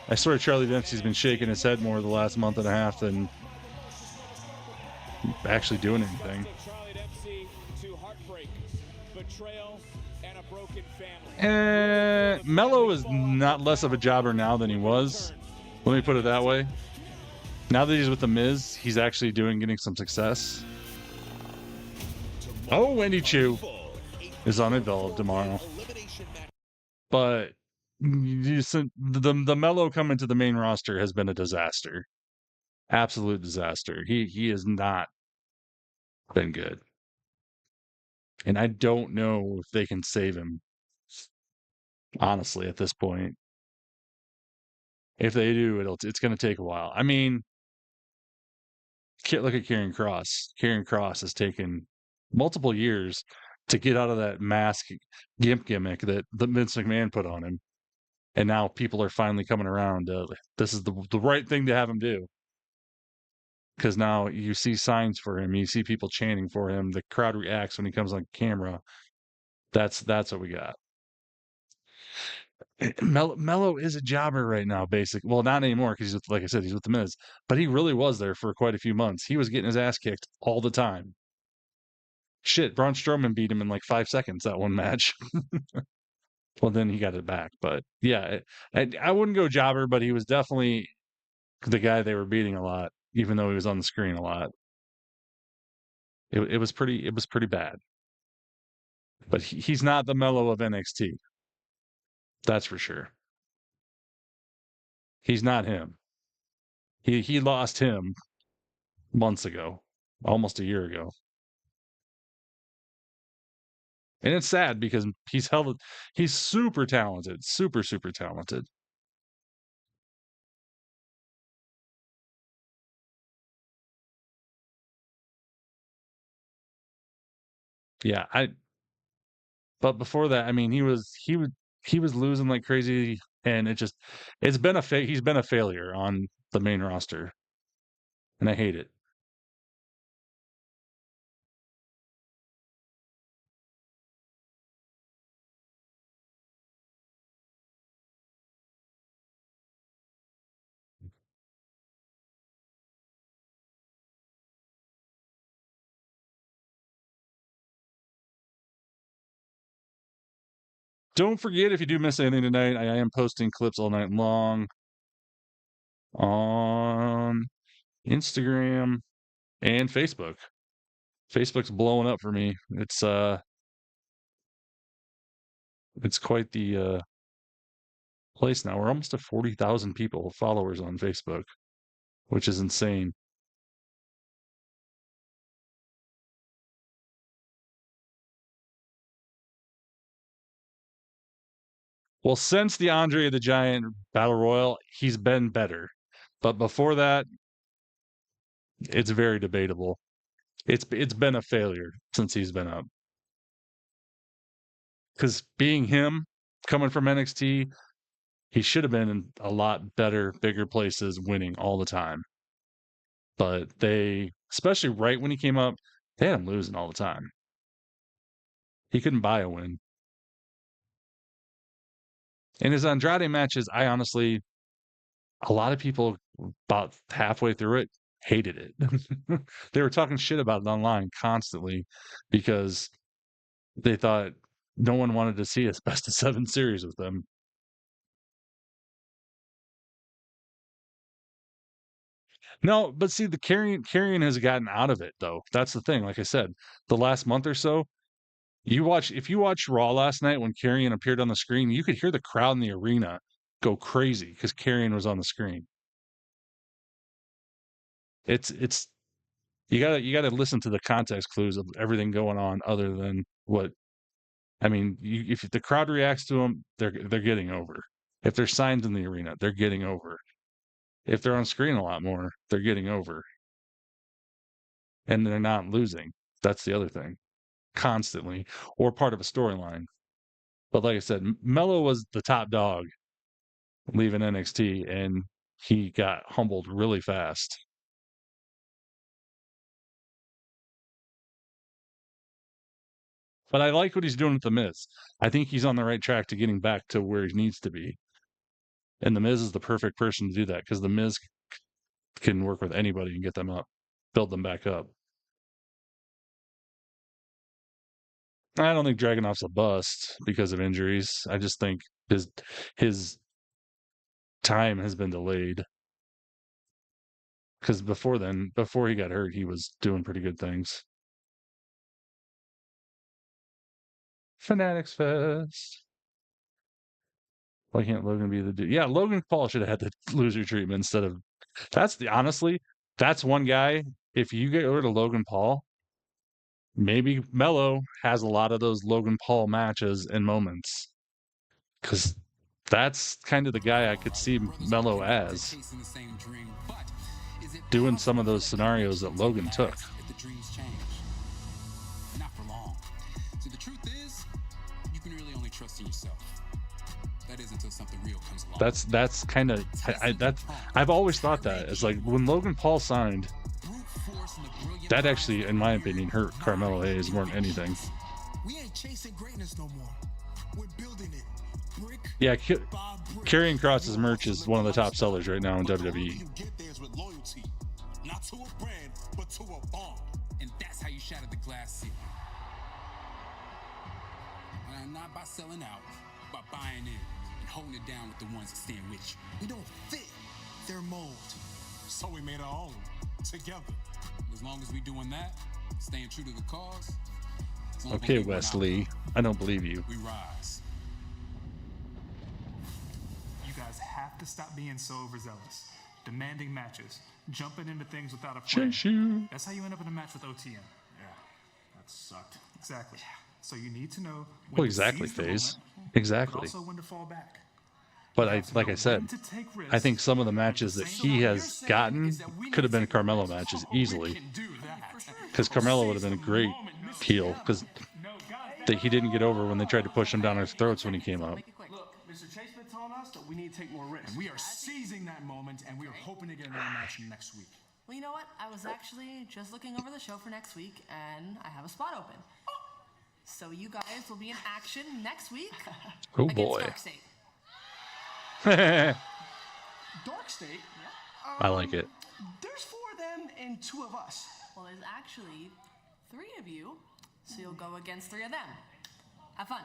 I swear Charlie Dempsey's been shaking his head more the last month and a half than actually doing anything. Mello is not less of a jobber now than he was. Let me put it that way. Now that he's with The Miz, he's actually getting some success. Oh, Wendy Chu is on Evolve tomorrow. But the Mello coming to the main roster has been a disaster. Absolute disaster. He has not been good. And I don't know if they can save him. Honestly, at this point. If they do, it's going to take a while. I mean, look at Karrion Kross. Karrion Kross has taken multiple years to get out of that mask gimmick that Vince McMahon put on him. And now people are finally coming around. This is the right thing to have him do. Because now you see signs for him. You see people chanting for him. The crowd reacts when he comes on camera. That's what we got. Mello is a jobber right now, basically. Well, not anymore because like I said, he's with The Miz. But he really was there for quite a few months. He was getting his ass kicked all the time. Shit, Braun Strowman beat him in like 5 seconds that one match. Well, then he got it back. But yeah, I wouldn't go jobber, but he was definitely the guy they were beating a lot, even though he was on the screen a lot. It was pretty bad. But he's not the Mello of NXT. That's for sure. He's not him. He lost him months ago, almost a year ago. And it's sad because he's super talented, super talented. Yeah, but before that, I mean, he was losing like crazy, and he's been a failure on the main roster. And I hate it. Don't forget, if you do miss anything tonight, I am posting clips all night long on Instagram and Facebook. Facebook's blowing up for me. It's quite the place now. We're almost at 40,000 followers on Facebook, which is insane. Well, since the Andre the Giant Battle Royal, he's been better. But before that, it's very debatable. It's been a failure since he's been up. Because being him, coming from NXT, he should have been in a lot better, bigger places, winning all the time. But they, especially right when he came up, they had him losing all the time. He couldn't buy a win. In his Andrade matches, I honestly, a lot of people about halfway through it hated it. They were talking shit about it online constantly because they thought no one wanted to see a best of 7 series with them. No, but see, the Carrion has gotten out of it though. That's the thing. Like I said, the last month or so, if you watched Raw last night when Carrion appeared on the screen, you could hear the crowd in the arena go crazy because Carrion was on the screen. It's you gotta listen to the context clues of everything going on other than what I mean. If the crowd reacts to them, they're getting over. If there's signs in the arena, they're getting over. If they're on screen a lot more, they're getting over. And they're not losing. That's the other thing. Constantly. Or part of a storyline. But like I said, Mello was the top dog leaving NXT, and he got humbled really fast. But I like what he's doing with The Miz. I think he's on the right track to getting back to where he needs to be. And The Miz is the perfect person to do that because The Miz can work with anybody and get them up, build them back up. I don't think Dragunov's a bust because of injuries. I just think his time has been delayed. Because before he got hurt, he was doing pretty good things. Fanatics Fest. Why can't Logan be the dude? Yeah, Logan Paul should have had the loser treatment instead of. Honestly, that's one guy. If you get rid of Logan Paul, maybe Mello has a lot of those Logan Paul matches and moments. Because that's kind of the guy I could see Mello as. Doing some of those scenarios that Logan took. Not for long. So the truth is, you can really only trust in yourself. That is until something real comes along. That's kind of I've always thought that. It's like when Logan Paul signed, that actually, in my opinion, hurt Carmelo Hayes more than anything. We ain't chasing greatness no more. We're building it. Brick. Yeah, Karrion Kross's merch is one of the top sellers right now in WWE. Not to a brand, but to a bond. And that's how you shatter the glass ceiling. And not by selling out, by buying in and holding it down with the ones that stand with you. We don't fit their mold. So we made our own, together. As long as we doing that, staying true to the cause. Okay, Wesley, I don't believe you. We rise. You guys have to stop being so overzealous. Demanding matches, jumping into things without a plan. That's how you end up in a match with OTM. Yeah, that sucked. Exactly. So you need to know when Well, exactly, FaZe. Exactly. But also when to fall back. But like I said, I think some of the matches that he has gotten could have been Carmelo matches easily. Because Carmelo would have been a great heel because he didn't get over when they tried to push him down our throats when he came out. Look, Mr. Chase been telling us that we need to take more risks. And we are seizing that moment, and we are hoping to get another match next week. Well, you know what? I was actually just looking over the show for next week, and I have a spot open. So you guys will be in action next week Oh against boy. Dark State. Dark State? I like it. There's 4 of them and 2 of us. Well, there's actually 3 of you, so you'll go against 3 of them. Have fun.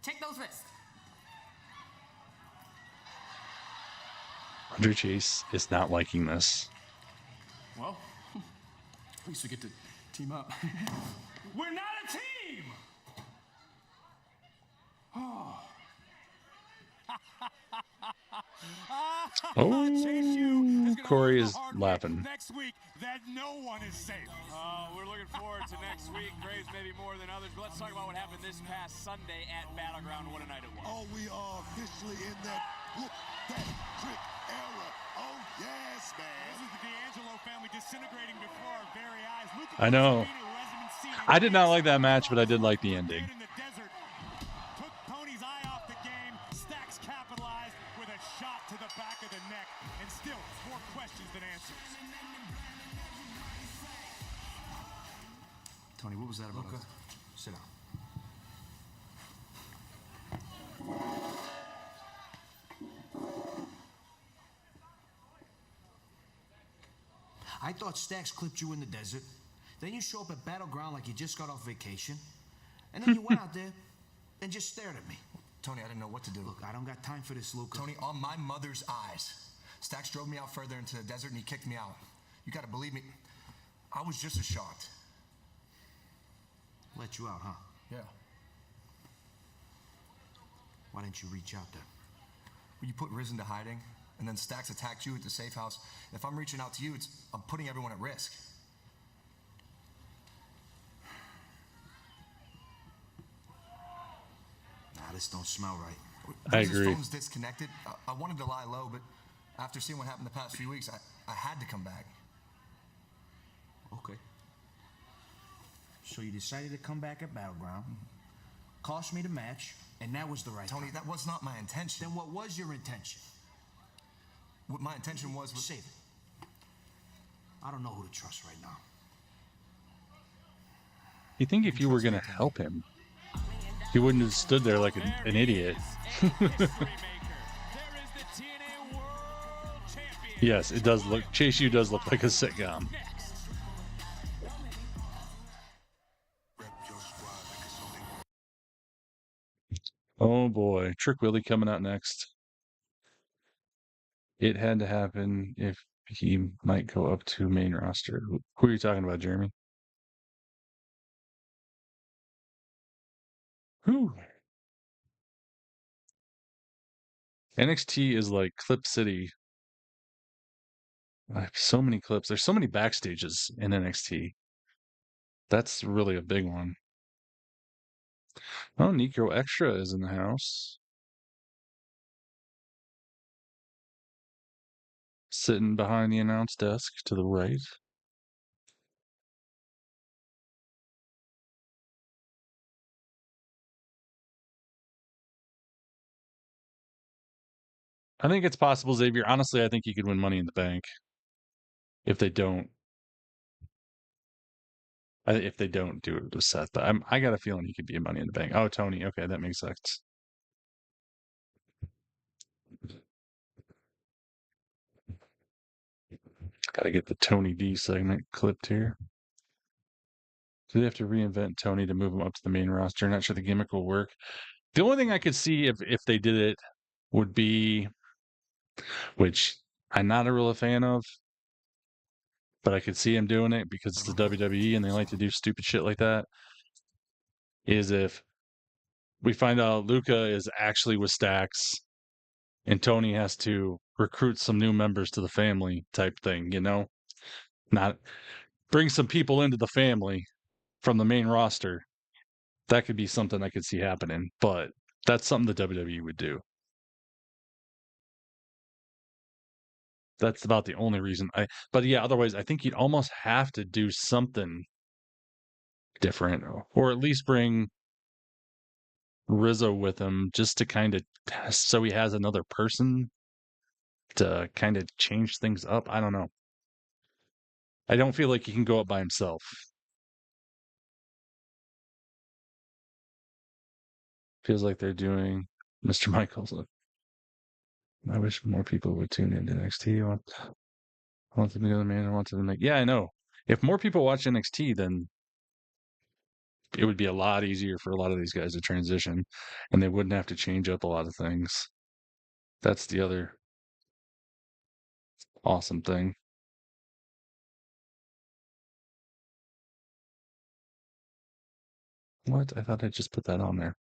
Take those risks. Andre Chase is not liking this. Well, at least we get to team up. We're not a team! Oh. Oh, Corey is laughing. Next week, that no one is safe. We're looking forward to next week. Graves maybe more than others, but let's talk about what happened this past Sunday at Battleground. What a night it was. Oh, we are officially in that trick era. Oh, yes, man. This is the D'Angelo family disintegrating before our very eyes. I know. I did not like that match, but I did like the ending. Took Tony's eye off the game. Stacks capitalized with a shot to the back of the neck. And still, more questions than answers. Tony, what was that about? Luka, sit down. I thought Stacks clipped you in the desert. Then you show up at Battleground like you just got off vacation. And then you went out there and just stared at me. Tony, I didn't know what to do. Look, I don't got time for this, Luka. Tony, on my mother's eyes, Stacks drove me out further into the desert and he kicked me out. You gotta believe me. I was just as shocked. Let you out, huh? Yeah. Why didn't you reach out then? When you put Riz into hiding, and then Stacks attacked you at the safe house, if I'm reaching out to you, I'm putting everyone at risk. Nah, this don't smell right. I agree. His phone's disconnected. I wanted to lie low, but after seeing what happened the past few weeks, I had to come back. Okay. So you decided to come back at Battleground, cost me the match, and that was the right Tony, time. that was not my intention. Then what was your intention? What my intention was... Save it. I don't know who to trust right now. You think if you were going to help him, he wouldn't have stood there like an idiot. Yes, it does look... Chase U does look like a sitcom. Oh boy, Trick Willie coming out next. It had to happen if he might go up to main roster. Who are you talking about, Jeremy? Who? NXT is like Clip City. I have so many clips. There's so many backstages in NXT. That's really a big one. Oh, Necro Extra is in the house. Sitting behind the announce desk to the right. I think it's possible, Xavier. Honestly, I think he could win Money in the Bank if they don't. If they don't do it with Seth, but I got a feeling he could be a Money in the Bank. Oh, Tony. Okay, that makes sense. Got to get the Tony D segment clipped here. Do they have to reinvent Tony to move him up to the main roster? Not sure the gimmick will work. The only thing I could see if they did it would be, which I'm not a real fan of, but I could see him doing it because it's the WWE and they like to do stupid shit like that, is if we find out Luca is actually with Stax and Tony has to recruit some new members to the family type thing, you know? Not bring some people into the family from the main roster. That could be something I could see happening, but that's something the WWE would do. That's about the only reason but yeah, otherwise I think you'd almost have to do something different or at least bring Rizzo with him just to kind of so he has another person to kind of change things up. I don't know. I don't feel like he can go up by himself. Feels like they're doing Mr. Michaels. I wish more people would tune into NXT. I want them to go to the man. I want them to make. Yeah, I know. If more people watch NXT, then it would be a lot easier for a lot of these guys to transition, and they wouldn't have to change up a lot of things. That's the other awesome thing. What? I thought I just put that on there.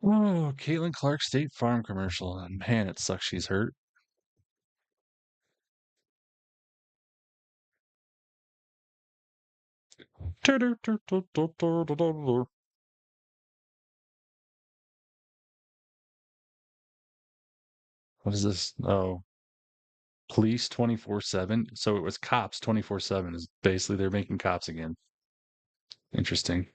Oh, Caitlin Clark State Farm commercial. And man, it sucks she's hurt. What is this? Oh, police 24/7. So it was cops 24/7 is basically they're making cops again. Interesting.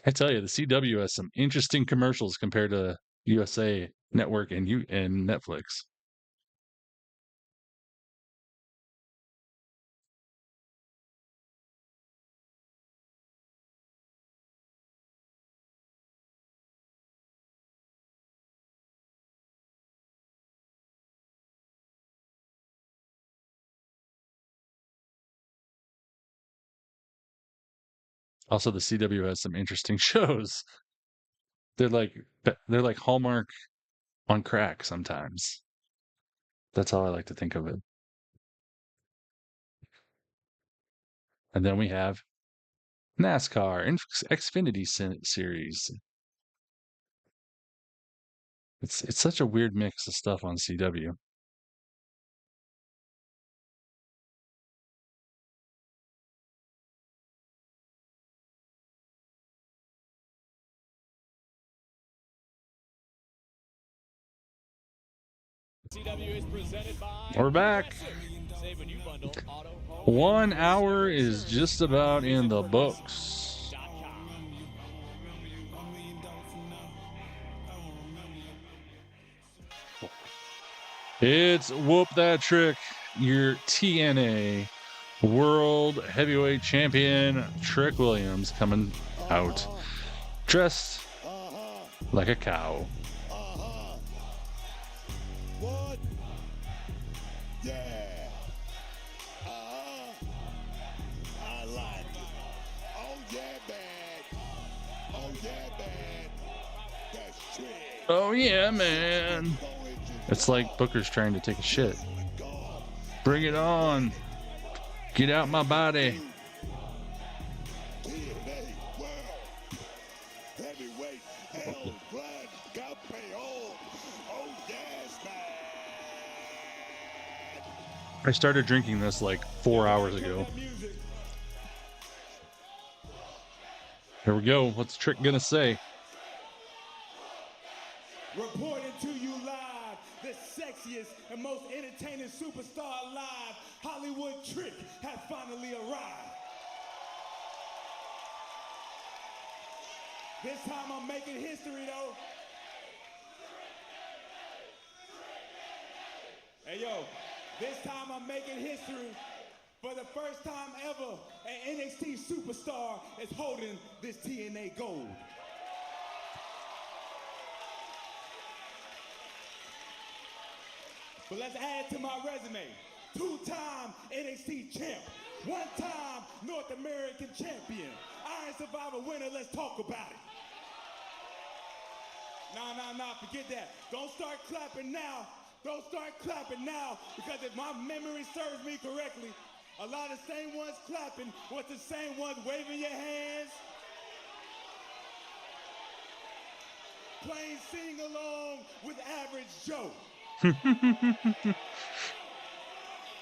I tell you, the CW has some interesting commercials compared to USA Network and Netflix. Also, the CW has some interesting shows. They're like Hallmark on crack sometimes. That's how I like to think of it. And then we have NASCAR Xfinity Series. It's such a weird mix of stuff on CW. CW is presented by We're back. Save when you bundle auto, home, 1 hour is just about in the books. It's Whoop That Trick, your TNA World Heavyweight Champion Trick Williams coming out dressed like a cow. What? Yeah. I like it. Oh yeah, man. Oh yeah, man. That's Trick. Oh yeah, man. It's like Booker's trying to take a shit. Bring it on. Get out my body. Heavyweight El Gran Campeón. Oh yes, man. I started drinking this like 4 hours ago. Here we go. What's Trick gonna say? Reporting to you live, the sexiest and most entertaining superstar alive, Hollywood Trick has finally arrived. This time I'm making history though. Hey yo, this time I'm making history. For the first time ever, an NXT superstar is holding this TNA gold. But let's add to my resume. 2-time NXT champ. 1-time North American champion. Iron Survivor winner, let's talk about it. Nah, forget that. Don't start clapping now. Don't start clapping now, because if my memory serves me correctly, a lot of the same ones clapping was the same ones waving your hands, playing sing along with Average Joe.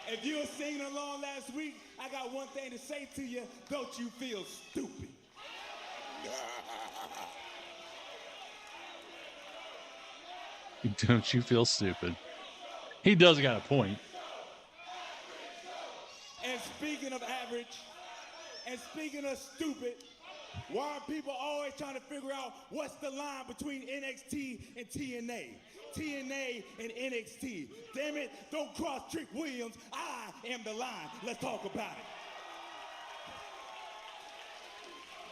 If you were singing along last week, I got one thing to say to you. Don't you feel stupid? Don't you feel stupid? He does got a point. And speaking of average, and speaking of stupid, why are people always trying to figure out what's the line between NXT and TNA? TNA and NXT. Damn it, don't cross Trick Williams. I am the line. Let's talk about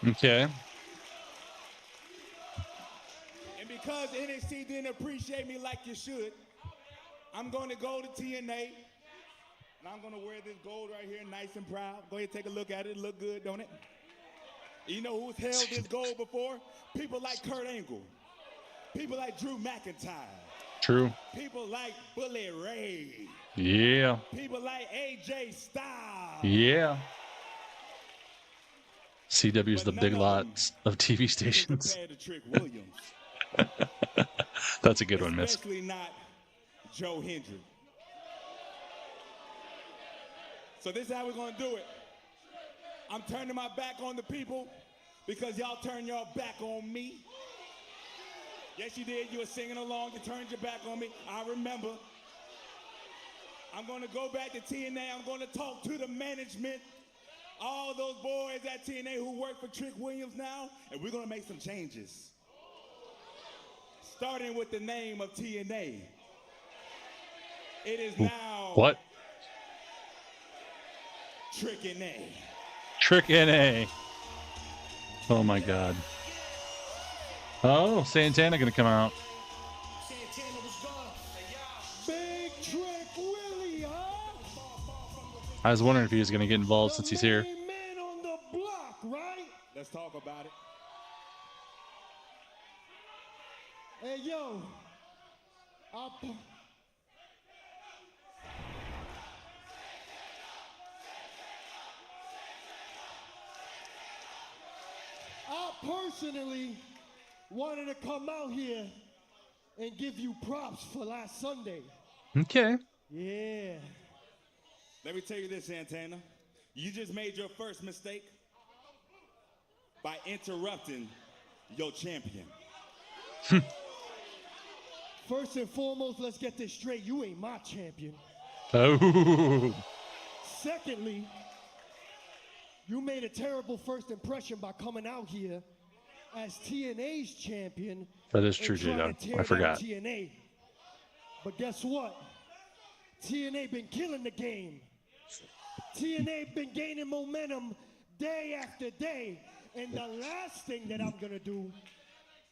it. Okay. And because NXT didn't appreciate me like you should, I'm going to go to TNA, and I'm going to wear this gold right here, nice and proud. Go ahead, take a look at it. It look good, don't it? You know who's held this gold before? People like Kurt Angle. People like Drew McIntyre. True. People like Bully Ray. Yeah. People like AJ Styles. Yeah. CW's the big lots of TV stations. Compared to Trick Williams. That's a good one, miss. Especially not Joe Hendry. So this is how we're going to do it. I'm turning my back on the people because y'all turned your back on me. Yes, you did. You were singing along. You turned your back on me. I remember. I'm going to go back to TNA. I'm going to talk to the management, all those boys at TNA who work for Trick Williams now, and we're going to make some changes. Starting with the name of TNA. It is now... What? Trick NA. Trick NA. Oh my God. Oh, Santana gonna come out. Big Trick Willie, huh? I was wondering if he was gonna get involved since he's here. Man on the block, right? Let's talk about it. Hey, yo. I personally wanted to come out here and give you props for last Sunday. Okay. Yeah. Let me tell you this, Santana. You just made your first mistake by interrupting your champion. First and foremost, let's get this straight. You ain't my champion. Oh. Secondly, you made a terrible first impression by coming out here as TNA's champion. That is true, J-Dog. I forgot. TNA. But guess what? TNA been killing the game. TNA been gaining momentum day after day. And the last thing that I'm gonna do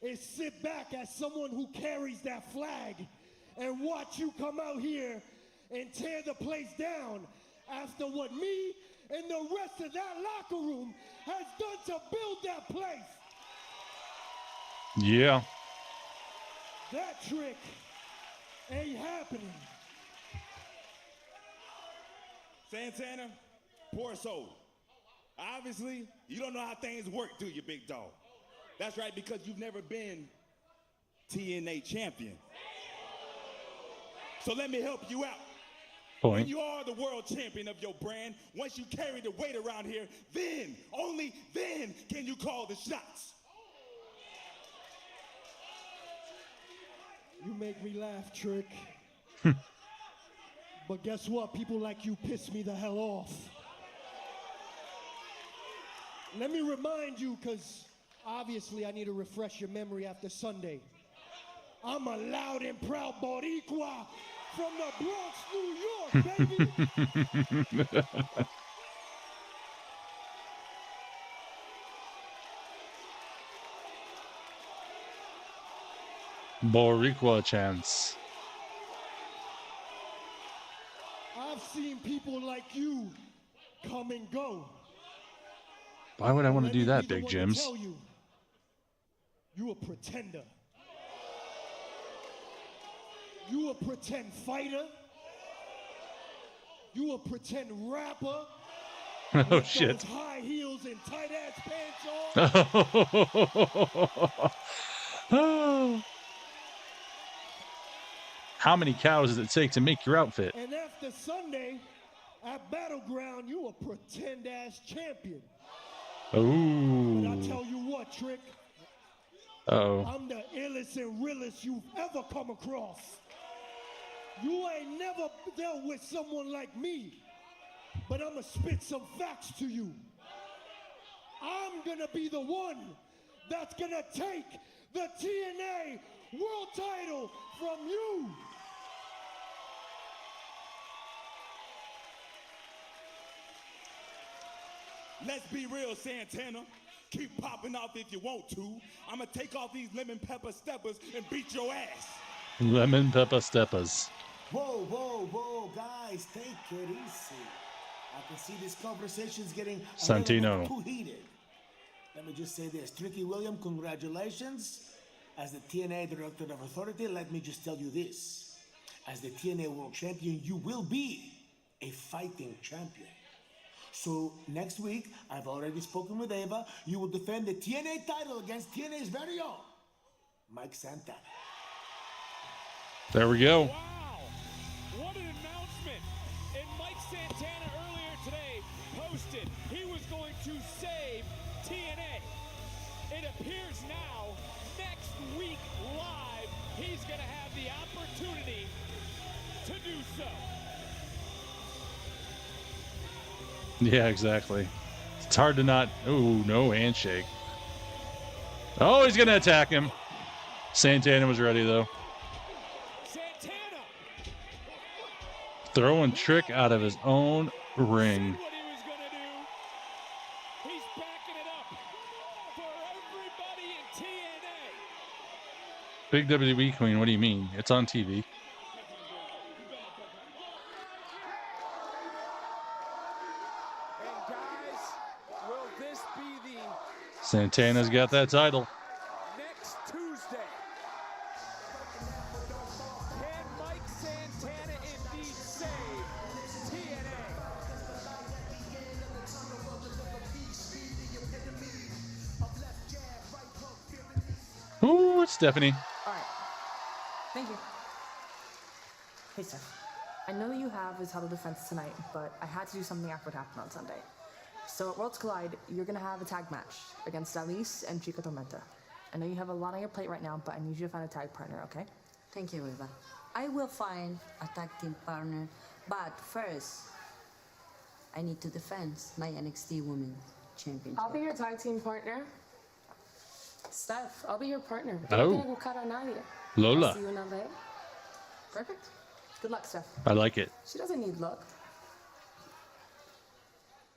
is sit back as someone who carries that flag and watch you come out here and tear the place down after what me and the rest of that locker room has done to build that place. Yeah. That trick ain't happening. Santana, poor soul. Obviously, you don't know how things work, do you, big dog? That's right, because you've never been TNA champion. So let me help you out. Point. When you are the world champion of your brand, once you carry the weight around here, then, only then, can you call the shots. You make me laugh, Trick. But guess what? People like you piss me the hell off. Let me remind you, because obviously I need to refresh your memory after Sunday. I'm a loud and proud Boricua from the Bronx, New York, baby. Boricua chance. I've seen people like you come and go. Why would I want to do that, Big Jims? You a pretender. You a pretend fighter. You a pretend rapper. Oh, shit. Those high heels and tight ass pants on. How many cows does it take to make your outfit? And after Sunday, at Battleground, you a pretend ass champion. Oh. But I tell you what, Trick. Uh-oh. I'm the illest and realest you've ever come across. You ain't never dealt with someone like me. But I'ma spit some facts to you. I'm gonna be the one that's gonna take the TNA World title from you. Let's be real, Santana. Keep popping off if you want to. I'm going to take off these lemon pepper steppers and beat your ass. Lemon pepper steppers. Whoa, whoa, whoa, guys, take it easy. I can see this conversation's getting Santino. too heated. Let me just say this. Tricky William, congratulations. As the TNA Director of Authority, let me just tell you this. As the TNA World Champion, you will be a fighting champion. So next week, I've already spoken with Ava. You will defend the TNA title against TNA's very own Mike Santana. There we go. Wow, what an announcement. And Mike Santana earlier today posted he was going to save TNA. It appears now, next week live, he's going to have the opportunity to do so. Yeah, exactly. It's hard to not... Ooh, no handshake. Oh, he's going to attack him. Santana was ready, though. Santana! Throwing Trick out of his own ring. What he was going to do. He's backing it up for everybody in TNA. Big WWE Queen, what do you mean? It's on TV. Santana's got that title. Next Tuesday. Can Mike Santana indeed save TNA? Ooh, it's Stephanie. All right. Thank you. Hey, Steph. I know that you have a title defense tonight, but I had to do something after what happened on Sunday. So at Worlds Collide, you're going to have a tag match against Alice and Chica Tormenta. I know you have a lot on your plate right now, but I need you to find a tag partner, okay? Thank you, Eva. I will find a tag team partner, but first, I need to defend my NXT Women's Championship. I'll be your tag team partner. Steph, I'll be your partner. Oh. Lola. I'll see you in LA. Perfect. Good luck, Steph. I like it. She doesn't need luck.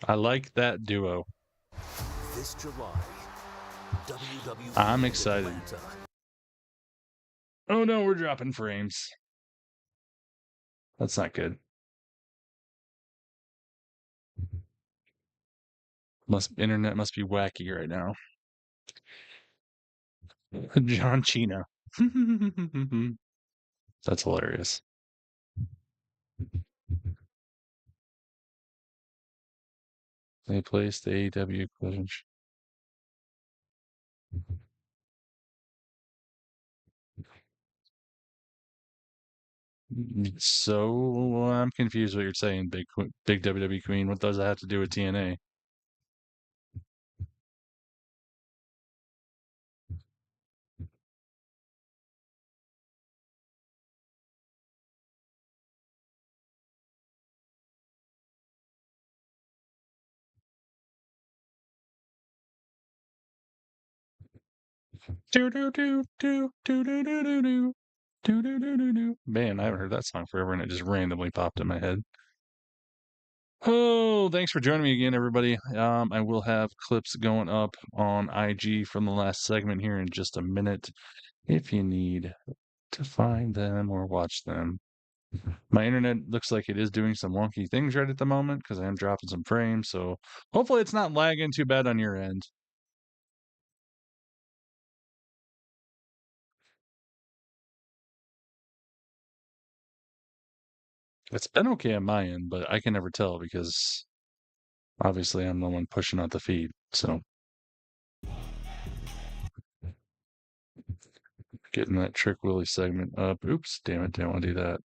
I like that duo. This July, WWE I'm excited. Atlanta. Oh no, we're dropping frames. That's not good. Internet must be wacky right now. John Cena. That's hilarious. They placed the AEW collision. So I'm confused what you're saying, big WWE Queen. What does that have to do with TNA? Man, I haven't heard that song forever, and it just randomly popped in my head. Oh, thanks for joining me again, everybody. I will have clips going up on IG from the last segment here in just a minute, if you need to find them or watch them. My internet looks like it is doing some wonky things right at the moment because I am dropping some frames, so hopefully it's not lagging too bad on your end. It's been okay on my end, but I can never tell because obviously I'm the one pushing out the feed, so getting that Trick Willie segment up. Oops, damn it, didn't want to do that.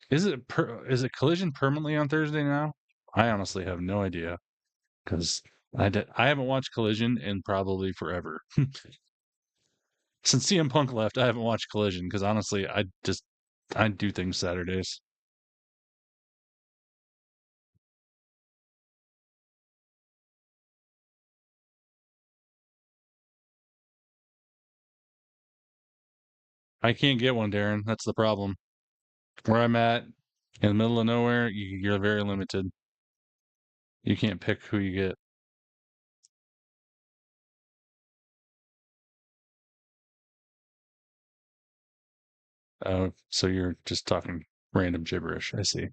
Is it Collision permanently on Thursday now? I honestly have no idea because I haven't watched Collision in probably forever. Since CM Punk left, I haven't watched Collision because honestly, I do things Saturdays. I can't get one, Darren. That's the problem. Where I'm at, in the middle of nowhere, you're very limited. You can't pick who you get. Oh, so you're just talking random gibberish. I see.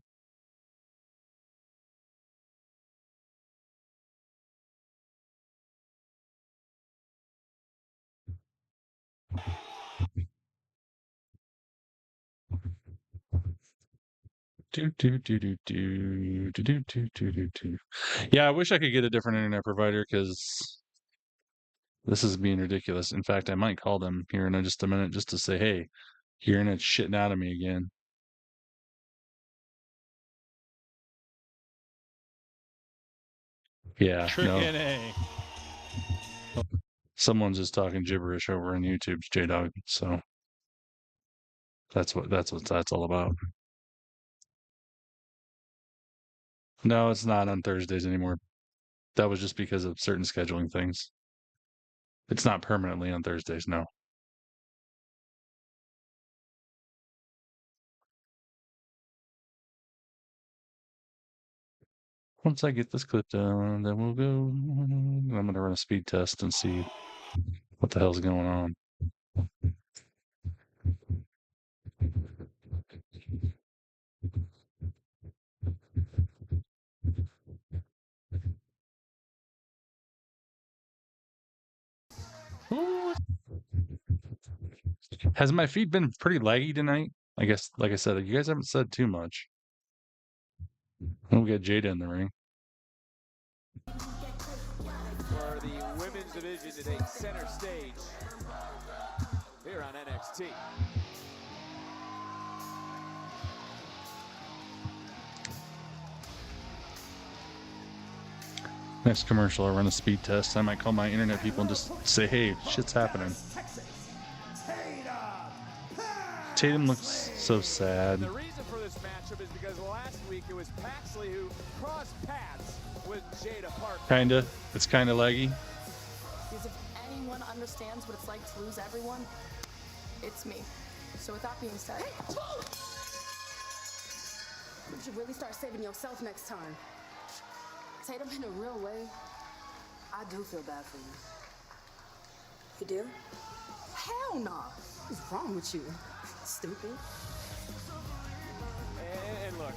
Yeah, I wish I could get a different internet provider because this is being ridiculous. In fact, I might call them here in just a minute just to say, hey, your internet's shitting out of me again. Yeah, no. Someone's just talking gibberish over on YouTube's J-Dog, so that's what that's all about. No, it's not on Thursdays anymore. That was just because of certain scheduling things. It's not permanently on Thursdays, no. Once I get this clip done, then we'll go. I'm going to run a speed test and see what the hell's going on. Has my feed been pretty laggy tonight? I guess, like I said, you guys haven't said too much. And we got Jada in the ring. For the women's division to take center stage here on NXT. Next commercial, I run a speed test. I might call my internet people and just say, hey, shit's happening. Tatum looks so sad. The reason for this matchup is because last week it was Paxley who crossed paths with Jada Parker. Kinda. It's kinda laggy. Because if anyone understands what it's like to lose everyone, it's me. So with that being said, you should really start saving yourself next time. Tatum, in a real way, I do feel bad for you. You do? Hell no. What's wrong with you? Stupid. And look,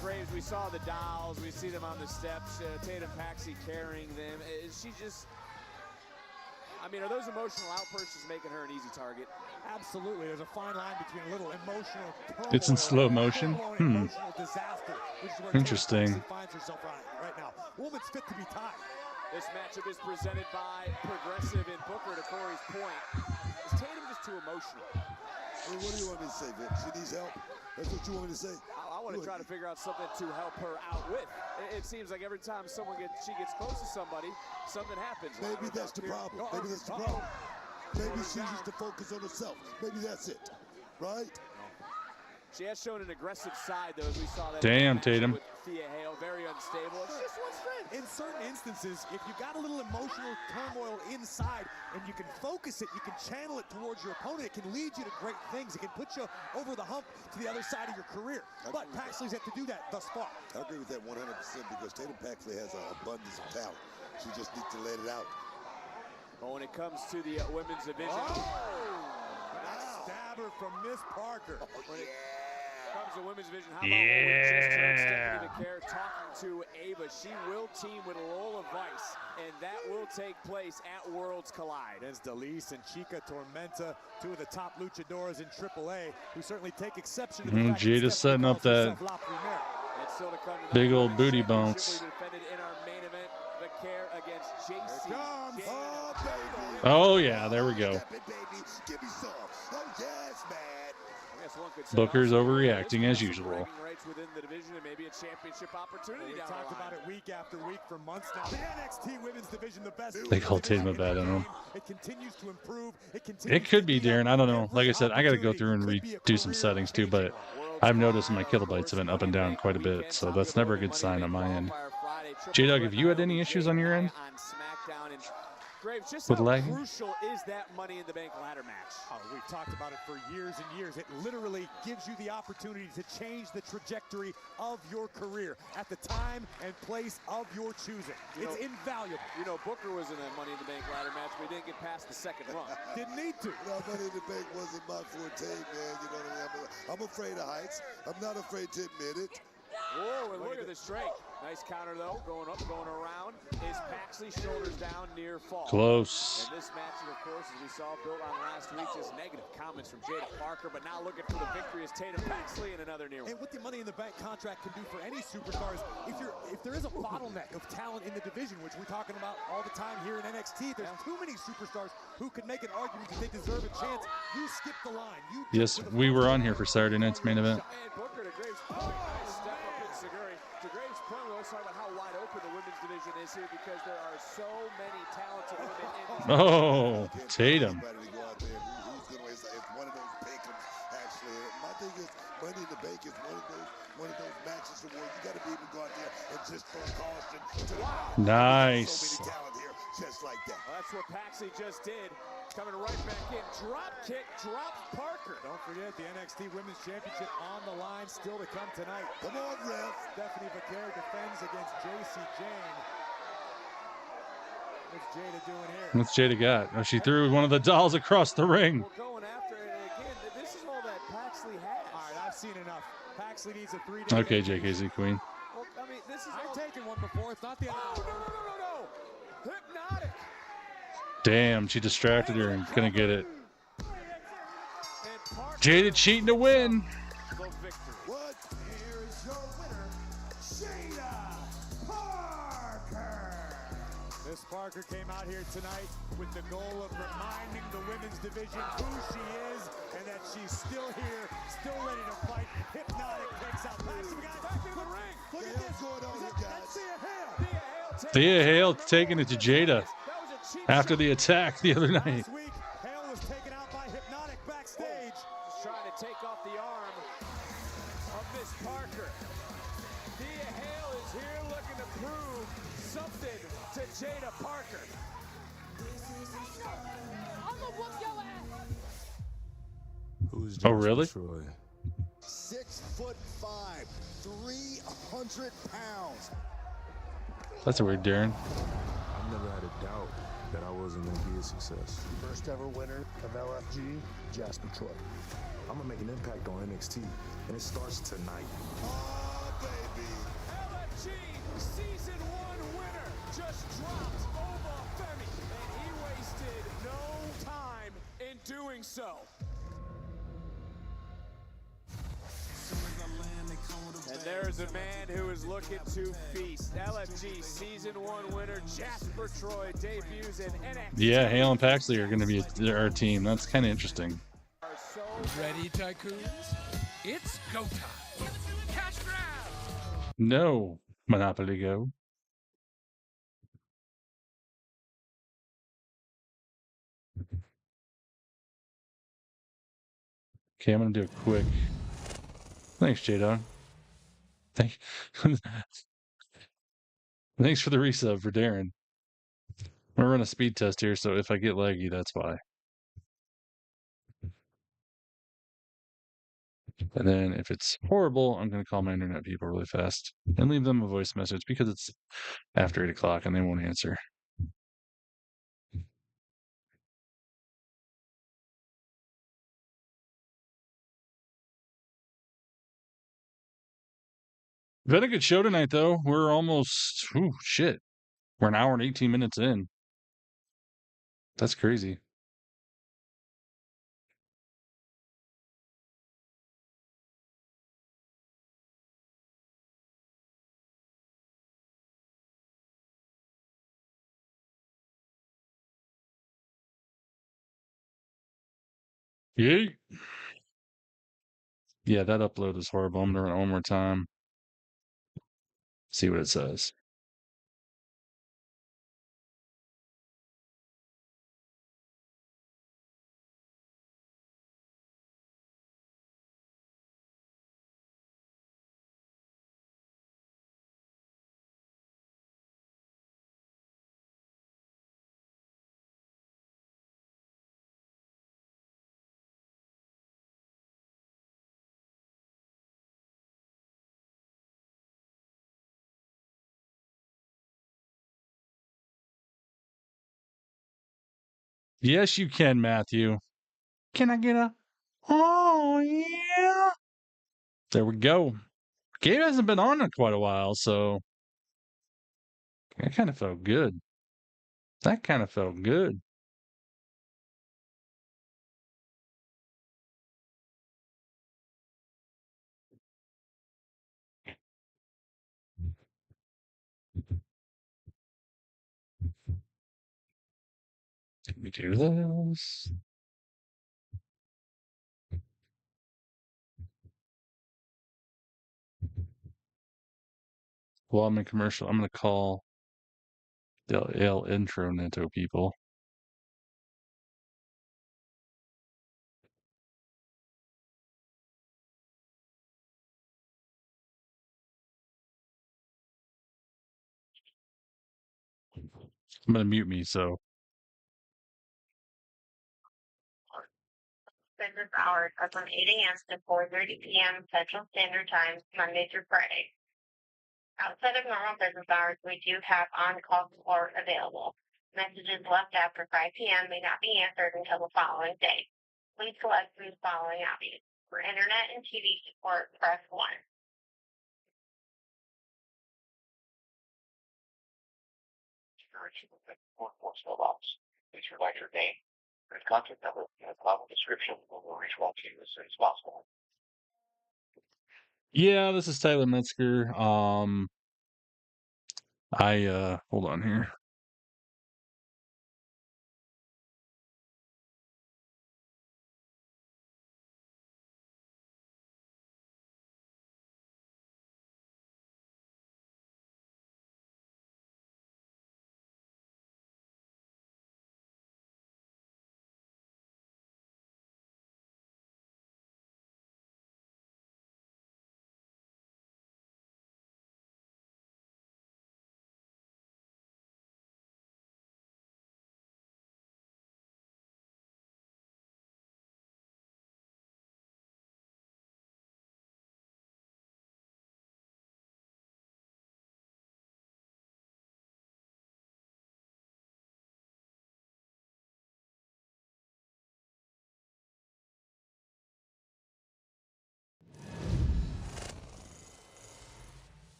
Graves, we saw the dolls, we see them on the steps, Tatum Paxley carrying them. Is she just, I mean, are those emotional outbursts just making her an easy target? Absolutely. There's a fine line between a little emotional turmoil It's in slow motion. and emotional disaster, which is where Interesting. Tatum Paxley finds herself right now. Woman's fit to be tied. This matchup is presented by Progressive and Booker. To Corey's point, is Tatum just too emotional? Hey, what do you want me to say, Vic? She needs help? That's what you want me to say? I want to try to figure out something to help her out with. It seems like every time she gets close to somebody, something happens. Maybe that's the problem. Maybe that's the problem. Maybe she used to focus on herself. Maybe that's it, right? She has shown an aggressive side, though, as we saw that. Damn, Tatum. With Thea Hale, very unstable. It's just one strength. In certain instances, if you got a little emotional turmoil inside and you can focus it, you can channel it towards your opponent, it can lead you to great things. It can put you over the hump to the other side of your career. But Paxley's had to do that thus far. I agree with that 100% because Tatum Paxley has an abundance of talent. She just needs to let it out. But when it comes to the women's division, Stabber from Miss Parker. When it comes to women's division, how about when we just heard Stephanie McCare talking to Ava? She will team with Lola Vice, and that will take place at Worlds Collide. There's Delise and Chica Tormenta, two of the top luchadores in AAA, who certainly take exception to the fact Jada's setting up that big old booty bounce. In our main event, McCare against JC. Oh yeah, there we go. Give me some. Oh yes, man. Booker's overreacting as usual. Within the division and maybe a championship opportunity. We talked about it week after week for months now. The NXT Women's Division, the best. They call Tatum a bad animal. It continues to improve. It could be, Darren. I don't know. Like I said, I got to go through and redo some settings too, but I've noticed my kilobytes have been up and down quite a bit, so that's never a good sign on my end. J-Dog, have you had any issues on your end? Graves, just with how lag? crucial is that Money in the Bank ladder match? Oh, we've talked about it for years and years. It literally gives you the opportunity to change the trajectory of your career at the time and place of your choosing. It's invaluable. You know, Booker was in that Money in the Bank ladder match, but he didn't get past the second run. Didn't need to. No, Money in the Bank wasn't my forte, man. You know what I mean? I'm afraid of heights. I'm not afraid to admit it. Whoa, and look at the strength. Nice counter, though. Going up, going around. Is Paxley shoulders down near fall. Close. And this match, of course, as we saw, built on last week, just negative comments from Jada Parker, but now looking for the victory is Tatum Paxley in another near one. And what the Money in the Bank contract can do for any superstar is if there is a bottleneck of talent in the division, which we're talking about all the time here in NXT, there's too many superstars who could make an argument that they deserve a chance. You skip the line. Yes, we were on here for Saturday night's main event. And Booker to Graves' point. Nice step up in Seguri. To Graves' point, let's talk about how wide open the women's division is here because there are so many talented women in this Oh, Tatum. It's one of those pick'ems, actually. My thing is, Money in the Bank is one of those matches where you got to be able to go out there and just throw caution to the Nice. So many talent here, just like that. Well, that's what Paxley just did. Coming right back in. Drop kick, drops Parker. Don't forget the NXT Women's Championship on the line, still to come tonight. Come on, ref. Stephanie McCare defends against JC Jane. What's Jada doing here? What's Jada got? Oh, she threw one of the dolls across the ring. We're going after it again. This is all that Paxley has. All right, I've seen enough. Paxley needs a 3-day. Okay, JKZ Queen. Well, I mean, this is I've taken one before. It's not the end of the world. No. Hypnotic. Damn, she distracted her and couldn't get it. Jada cheating to win. What? Here is your winner, Jada Parker. Miss Parker came out here tonight with the goal of reminding the women's division who she is and that she's still here, still ready to fight. Hypnotic takes out Paxton. We got back in the ring. Look at this. Going on here, guys. Thea Hale taking it to Jada after the attack the other night. Last week, Hale was taken out by Hypnotic backstage. Just trying to take off the arm of Miss Parker. Thea Hale is here looking to prove something to Jada Parker. I'm gonna whoop your ass. Who's Oh, really? Troy? 6'5", 300 pounds. That's a weird Darren. I've never had a doubt that I wasn't going to be a success. First ever winner of LFG, Jasper Troy. I'm going to make an impact on NXT, and it starts tonight. Oh, baby. LFG Season 1 winner just dropped over Femi, and he wasted no time in doing so. And there's a man who is looking to feast. LFG Season 1 winner Jasper Troy debuts in NXT. Yeah, Hale and Paxley are going to be our team. That's kind of interesting. Ready, tycoons? It's go time. Cash grab. No, Monopoly Go. Okay, I'm going to do a quick. Thanks, J-Dog. Thanks for the resub for Darren. I'm going to run a speed test here, so if I get laggy, that's why. And then if it's horrible, I'm going to call my internet people really fast and leave them a voice message because it's after 8 o'clock and they won't answer. We've had a good show tonight, though. We're almost, shit. We're an hour and 18 minutes in. That's crazy. Yay. Yeah, that upload is horrible. I'm going to run it one more time. See what it says. Yes, you can, Matthew. Can I get a? Oh, yeah. There we go. Gabe hasn't been on in quite a while, so that kind of felt good. That kind of felt good. Let me do this. Well, I'm in commercial. I'm going to call the L intro Neto people. I'm going to mute me, so. Business hours are from 8 a.m. to 4:30 p.m. Central Standard Time, Monday through Friday. Outside of normal business hours, we do have on-call support available. Messages left after 5 p.m. may not be answered until the following day. Please select from the following options. For internet and TV support, press 1. Please provide your name and contact number in the bottom description. We'll reach out to you as soon as possible. Yeah, this is Tyler Metzger. Hold on here.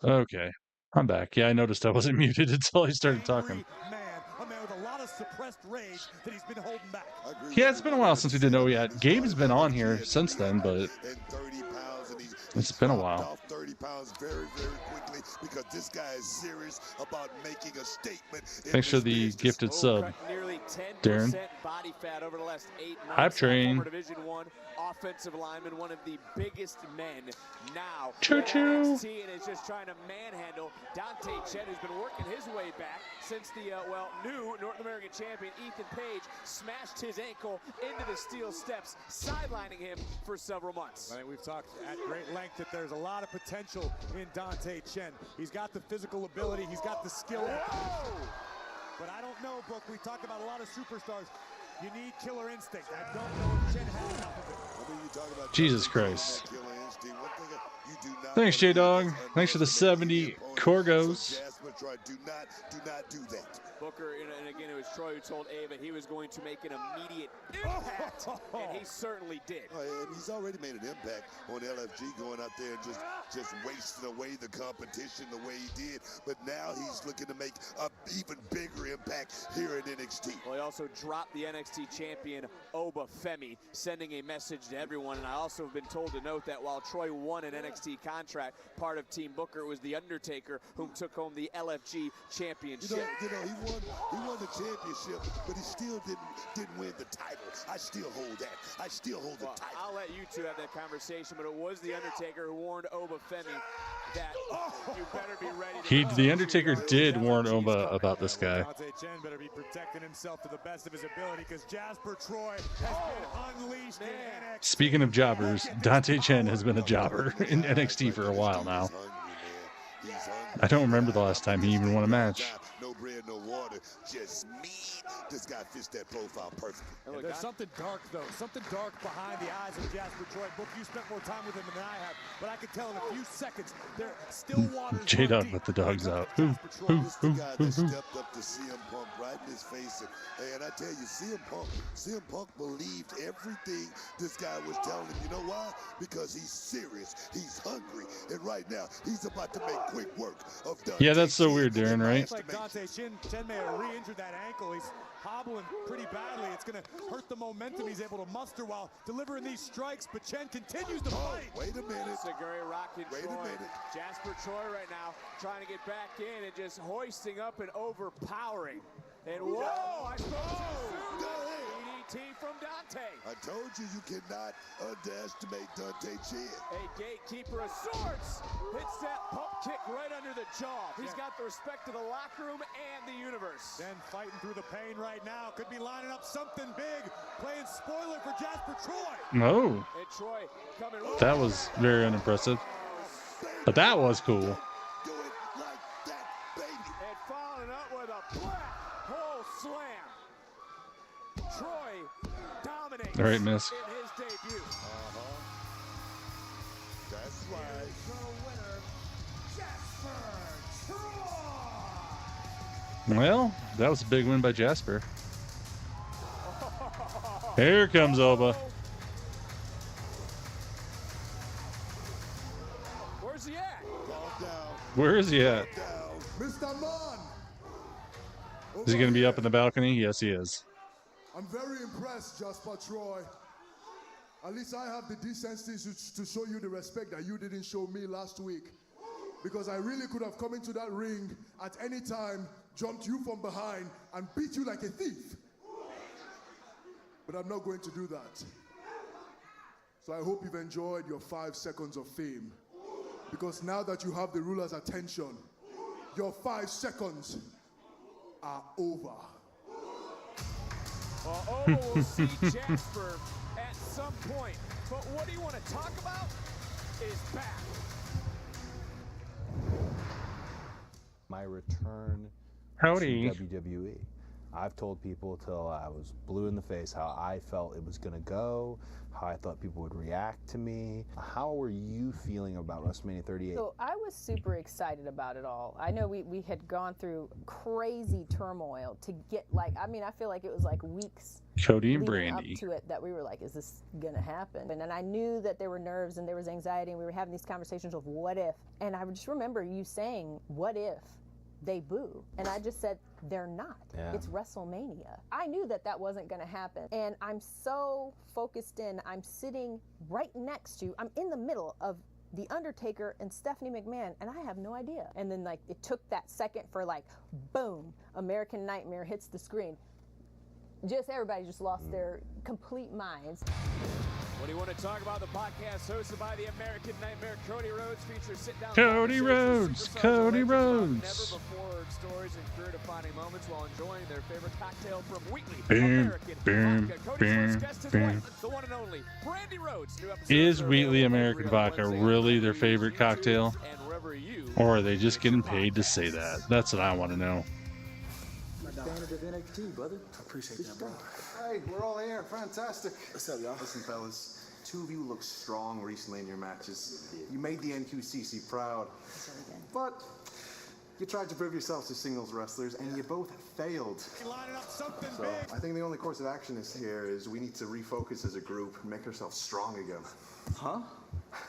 Okay, I'm back. Yeah, I noticed I wasn't muted until I started talking. A man with a lot of suppressed rage that he's been holding back. Yeah, it's been a while since we did know yet. Gabe's been on here since then, but it's been a while. 30 pounds very, very quickly because this guy is serious about making a statement. Thanks for the gifted sub, Darren. Body fat over the last 8 months. Hype train. Division I offensive lineman, one of the biggest men now. Choo-choo. NXT, and is just trying to manhandle Dante Chen, who's been working his way back since the new North American champion Ethan Page smashed his ankle into the steel steps, sidelining him for several months. I think we've talked at great length that there's a lot of potential in Dante Chen. He's got the physical ability, he's got the skill. But I don't know, Brooke. We talked about a lot of superstars. You need killer instinct. I don't know if Chen has enough of it. Jesus Christ. Thanks, J-Dog. Thanks for the 70 Corgos. Do not do that. Booker, and again, it was Troy who told Ava he was going to make an immediate impact, and he certainly did. And he's already made an impact on LFG, going out there and just wasting away the competition the way he did. But now he's looking to make an even bigger impact here at NXT. Well, he also dropped the NXT champion, Oba Femi, sending a message to everyone. And I also have been told to note that while Troy won an NXT contract, part of Team Booker, it was The Undertaker whom took home the LFG championship. You know, he won the championship, but he still didn't win the title. I still hold that. I still hold the title. I'll let you two have that conversation, but it was The Undertaker who warned Oba Femi that you better be ready. The Undertaker did warn Oba about this guy. Dante Chen better be protecting himself to the best of his ability because Jasper Troy has been unleashed in NXT. Speaking of jobbers, Dante Chen has been a jobber in NXT for a while now. I don't remember the last time he even won a match. No bread, no water, just mean. This guy fits that profile perfectly. And there's something dark, though. Something dark behind the eyes of Jasper Troy. Book, you spent more time with him than I have, but I can tell in a few seconds there still waters. J-Dog let the dogs out. This is the guy that stepped up to CM Punk right in his face, and I tell you, CM Punk believed everything this guy was telling him. You know why? Because he's serious, he's hungry, and right now he's about to make quick work of Dante. Yeah, that's so weird, Darren, right? It's like Dante Chen may have re-injured that ankle. He's hobbling pretty badly. It's going to hurt the momentum he's able to muster while delivering these strikes, but Chen continues to fight. Wait a minute. Seguri rocking Troy. Jasper Troy right now trying to get back in and just hoisting up and overpowering. And whoa, I spoke DDT from Dante. I told you you cannot underestimate Dante Chen. A gatekeeper of sorts hits that pump kick right under the jaw. He's got the respect of the locker room and the universe. Then fighting through the pain right now. Could be lining up something big. Playing spoiler for Jasper Troy. No. And Troy coming. That was very unimpressive. But that was cool. Do it like that. following up with a black hole slam. Troy dominates All right, miss. in his debut. That's right. Well, that was a big win by Jasper. Here comes Oba. Where's he at? Where is he at? Mr. Man! Is he going to be up in the balcony? Yes, he is. I'm very impressed, Jasper Troy. At least I have the decency to show you the respect that you didn't show me last week. Because I really could have come into that ring at any time, jumped you from behind, and beat you like a thief. But I'm not going to do that. So I hope you've enjoyed your 5 seconds of fame. Because now that you have the ruler's attention, your 5 seconds are over. Well, Oba will see Jasper at some point. But what do you want to talk about is back. My return Howdy. to WWE. I've told people till I was blue in the face how I felt it was going to go, how I thought people would react to me. How were you feeling about WrestleMania 38? So I was super excited about it all. I know we had gone through crazy turmoil to get, like, I mean, I feel like it was like weeks Cody and leading Brandy. up to it that we were like, is this gonna happen? And then I knew that there were nerves and there was anxiety, and we were having these conversations of what if. And I just remember you saying, what if they boo? And I just said, they're not. Yeah. It's WrestleMania. I knew that that wasn't going to happen. And I'm so focused in. I'm sitting right next to, I'm in the middle of The Undertaker and Stephanie McMahon, and I have no idea. And then, like, it took that second for, like, boom, American Nightmare hits the screen. Just everybody just lost their complete minds. What do you want to talk about? The podcast hosted by the American Nightmare, Cody Rhodes, features sit-down Cody conversations Rhodes, with superstars Cody and legends about Rhodes. never-before-heard stories and career-defining moments while enjoying their favorite cocktail from Wheatley Bam, American bam, Vodka. Cody's bam, first guest is bam. wife, the one and only Brandy Rhodes. New episodes Is are Wheatley available American every other Vodka Wednesday on really their WWE's favorite YouTube cocktail? and wherever you Or are they just getting paid to say that? That's what I want to know. Standard of NXT, brother. I appreciate that, bro. Hey, we're all here. Fantastic. What's up, y'all? Listen, fellas. 2 of you look strong recently in your matches. You made the NQCC proud. But you tried to prove yourselves as singles wrestlers, and you both failed. Lining up something So I think the only course of action here is we need to refocus as a group and make ourselves strong again. Huh?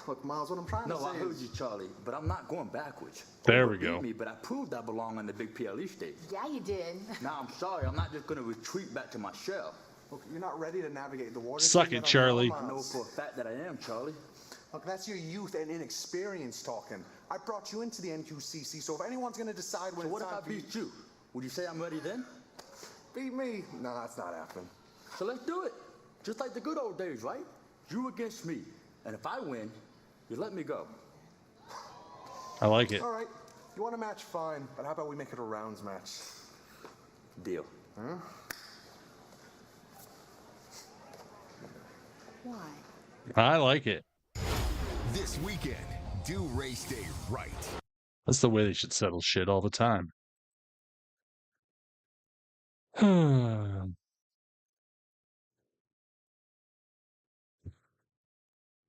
Look, Miles, what I'm trying to say No, I heard is... you, Charlie, but I'm not going backwards. There Oba we go. beat me, but I proved I belong on the big PLE stage. Yeah, you did. Now, I'm sorry, I'm not just going to retreat back to my shell. Look, you're not ready to navigate the waters. Suck yet it, on Charlie. your own, I know Miles. for a fact that I am, Charlie. Look, that's your youth and inexperience talking. I brought you into the NQCC, so if anyone's going to decide when So what it's if time I for you... beat you? Would you say I'm ready then? Beat me? No, that's not happening. So let's do it. Just like the good old days, right? You against me. And if I win, you let me go. I like it. All right. You want a match? Fine. But how about we make it a rounds match? Deal. Huh? Why? I like it. This weekend, do race day right. That's the way they should settle shit all the time.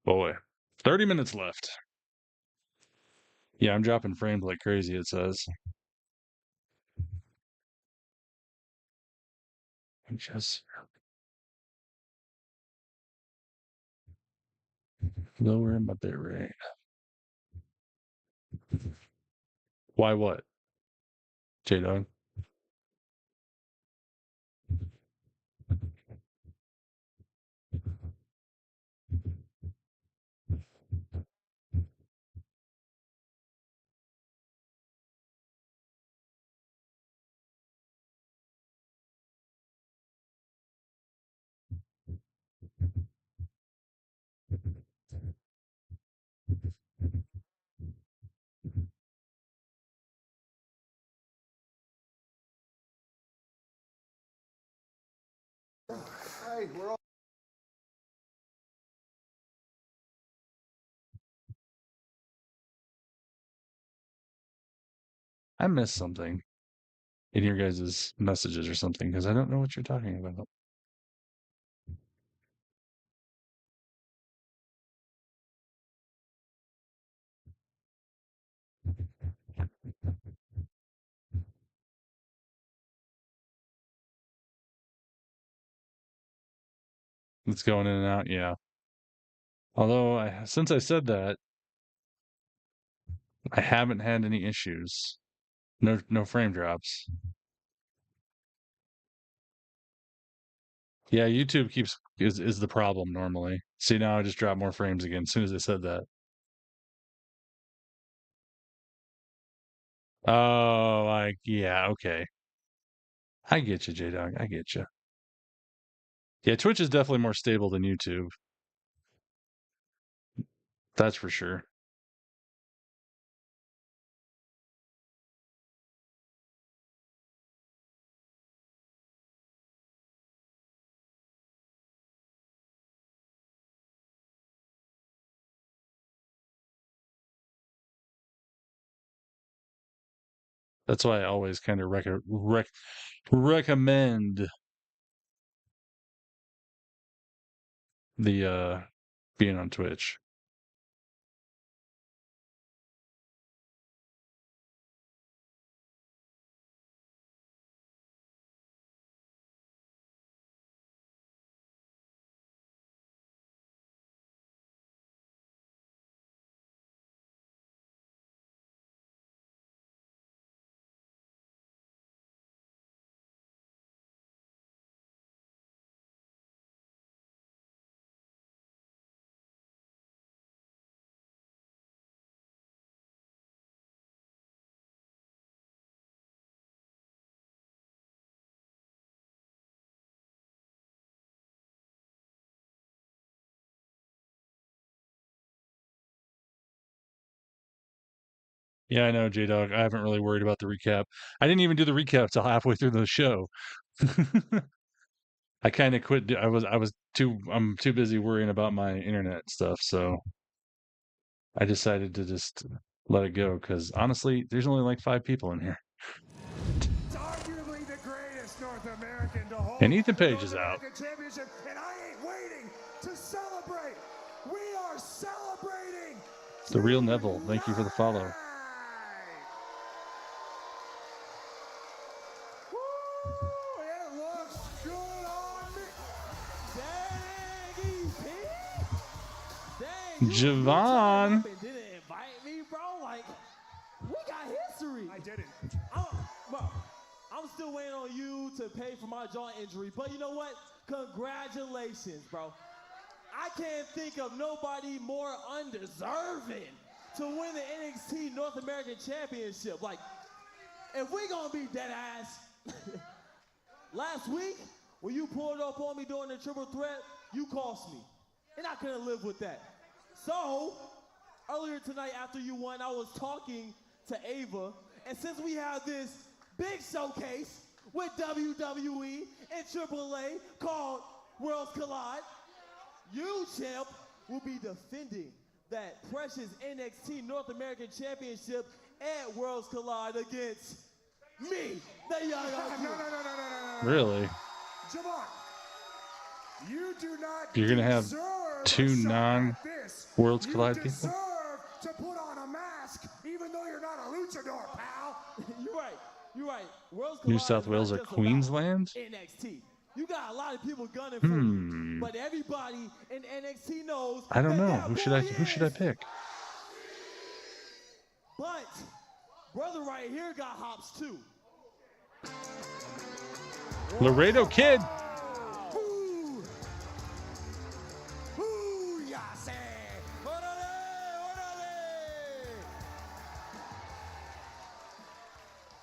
Boy, 30 minutes left. Yeah, I'm dropping frames like crazy, it says. Just lower my bit rate. Why what? J-Dog? Hey, we're all... I missed something. in your guys' messages or something, because I don't know what you're talking about. It's going in and out, yeah. Although, since I said that, I haven't had any issues. No frame drops. Yeah, YouTube is the problem normally. See, now I just dropped more frames again as soon as I said that. Oh, yeah, okay. I get you, J-Dog. I get you. Yeah, Twitch is definitely more stable than YouTube. That's for sure. That's why I always kind of recommend the being on Twitch. Yeah, I know, J-Dog. I haven't really worried about the recap. I didn't even do the recap till halfway through the show. I kind of quit. I'm too busy worrying about my internet stuff, so I decided to just let it go because honestly, there's only like 5 people in here. Arguably the greatest North American to hold And Ethan the Page North is out. American Championship, and I ain't waiting to celebrate. We are celebrating. The real Neville. Thank you for the follow. Woo, it looks good on me. Dang, EP. Dang, Javon. you didn't invite me, bro. Like, we got history. I didn't. I'm still waiting on you to pay for my jaw injury, but you know what? Congratulations, bro. I can't think of nobody more undeserving to win the NXT North American Championship. Like, if we gonna be dead ass, last week, when you pulled up on me during the triple threat, you cost me. And I couldn't live with that. So, earlier tonight after you won, I was talking to Ava, and since we have this big showcase with WWE and AAA called Worlds Collide, you, champ, will be defending that precious NXT North American Championship at Worlds Collide against me, the Young Bucks. No. Really? Javon, you do not You're gonna have deserve 2 non-Worlds Collide you people? deserve to put on a mask, even though you're not a luchador, pal. You're right. You're right. Worlds Collide New South Wales or Queensland? NXT. You got a lot of people gunning for you, but everybody in NXT knows. I don't know. that Who boy should I pick? But brother right here got hops too. Laredo Kid. Ooh. Ooh, ya say. Orale, orale.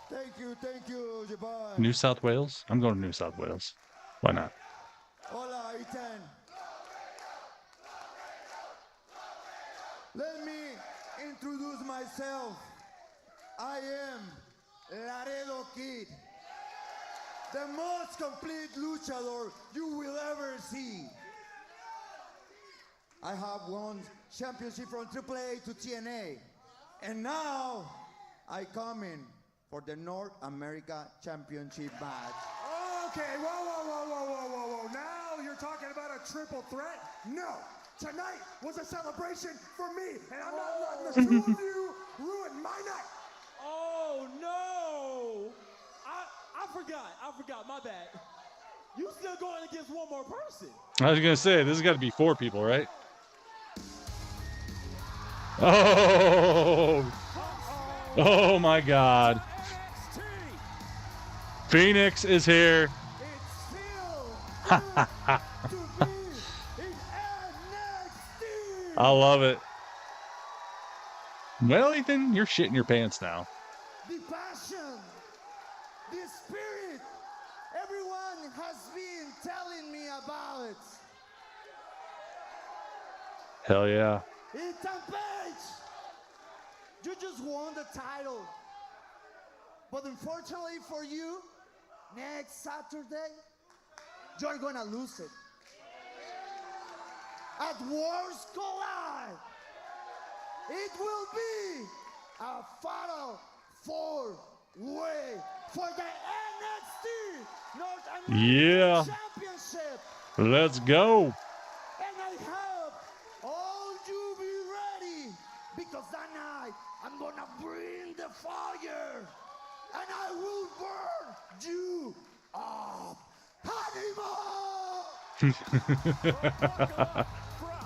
Thank you, Javon. New South Wales? I'm going to New South Wales. Why not? Hola, Ethan. Let me introduce myself. I am Laredo Kid, the most complete luchador you will ever see. I have won championship from AAA to TNA, and now I come in for the North America Championship match. Okay, whoa. Now you're talking about a triple threat? No. Tonight was a celebration for me, and I'm not letting the two of you ruin my night. Oh, no. I forgot. My bad. You still going against one more person. I was gonna say this has got to be 4 people, right? Oh my God! Phoenix is here. I love it. Well, Ethan, you're shitting your pants now. The passion, the spirit, everyone has been telling me about it. Hell yeah. Ethan Page, you just won the title. But unfortunately for you, next Saturday, you're gonna lose it. At Worlds Collide, it will be a fatal 4-way for the NXT North American Championship. Let's go. And I hope all you be ready, because that night I'm gonna bring the fire and I will burn you up. Animal!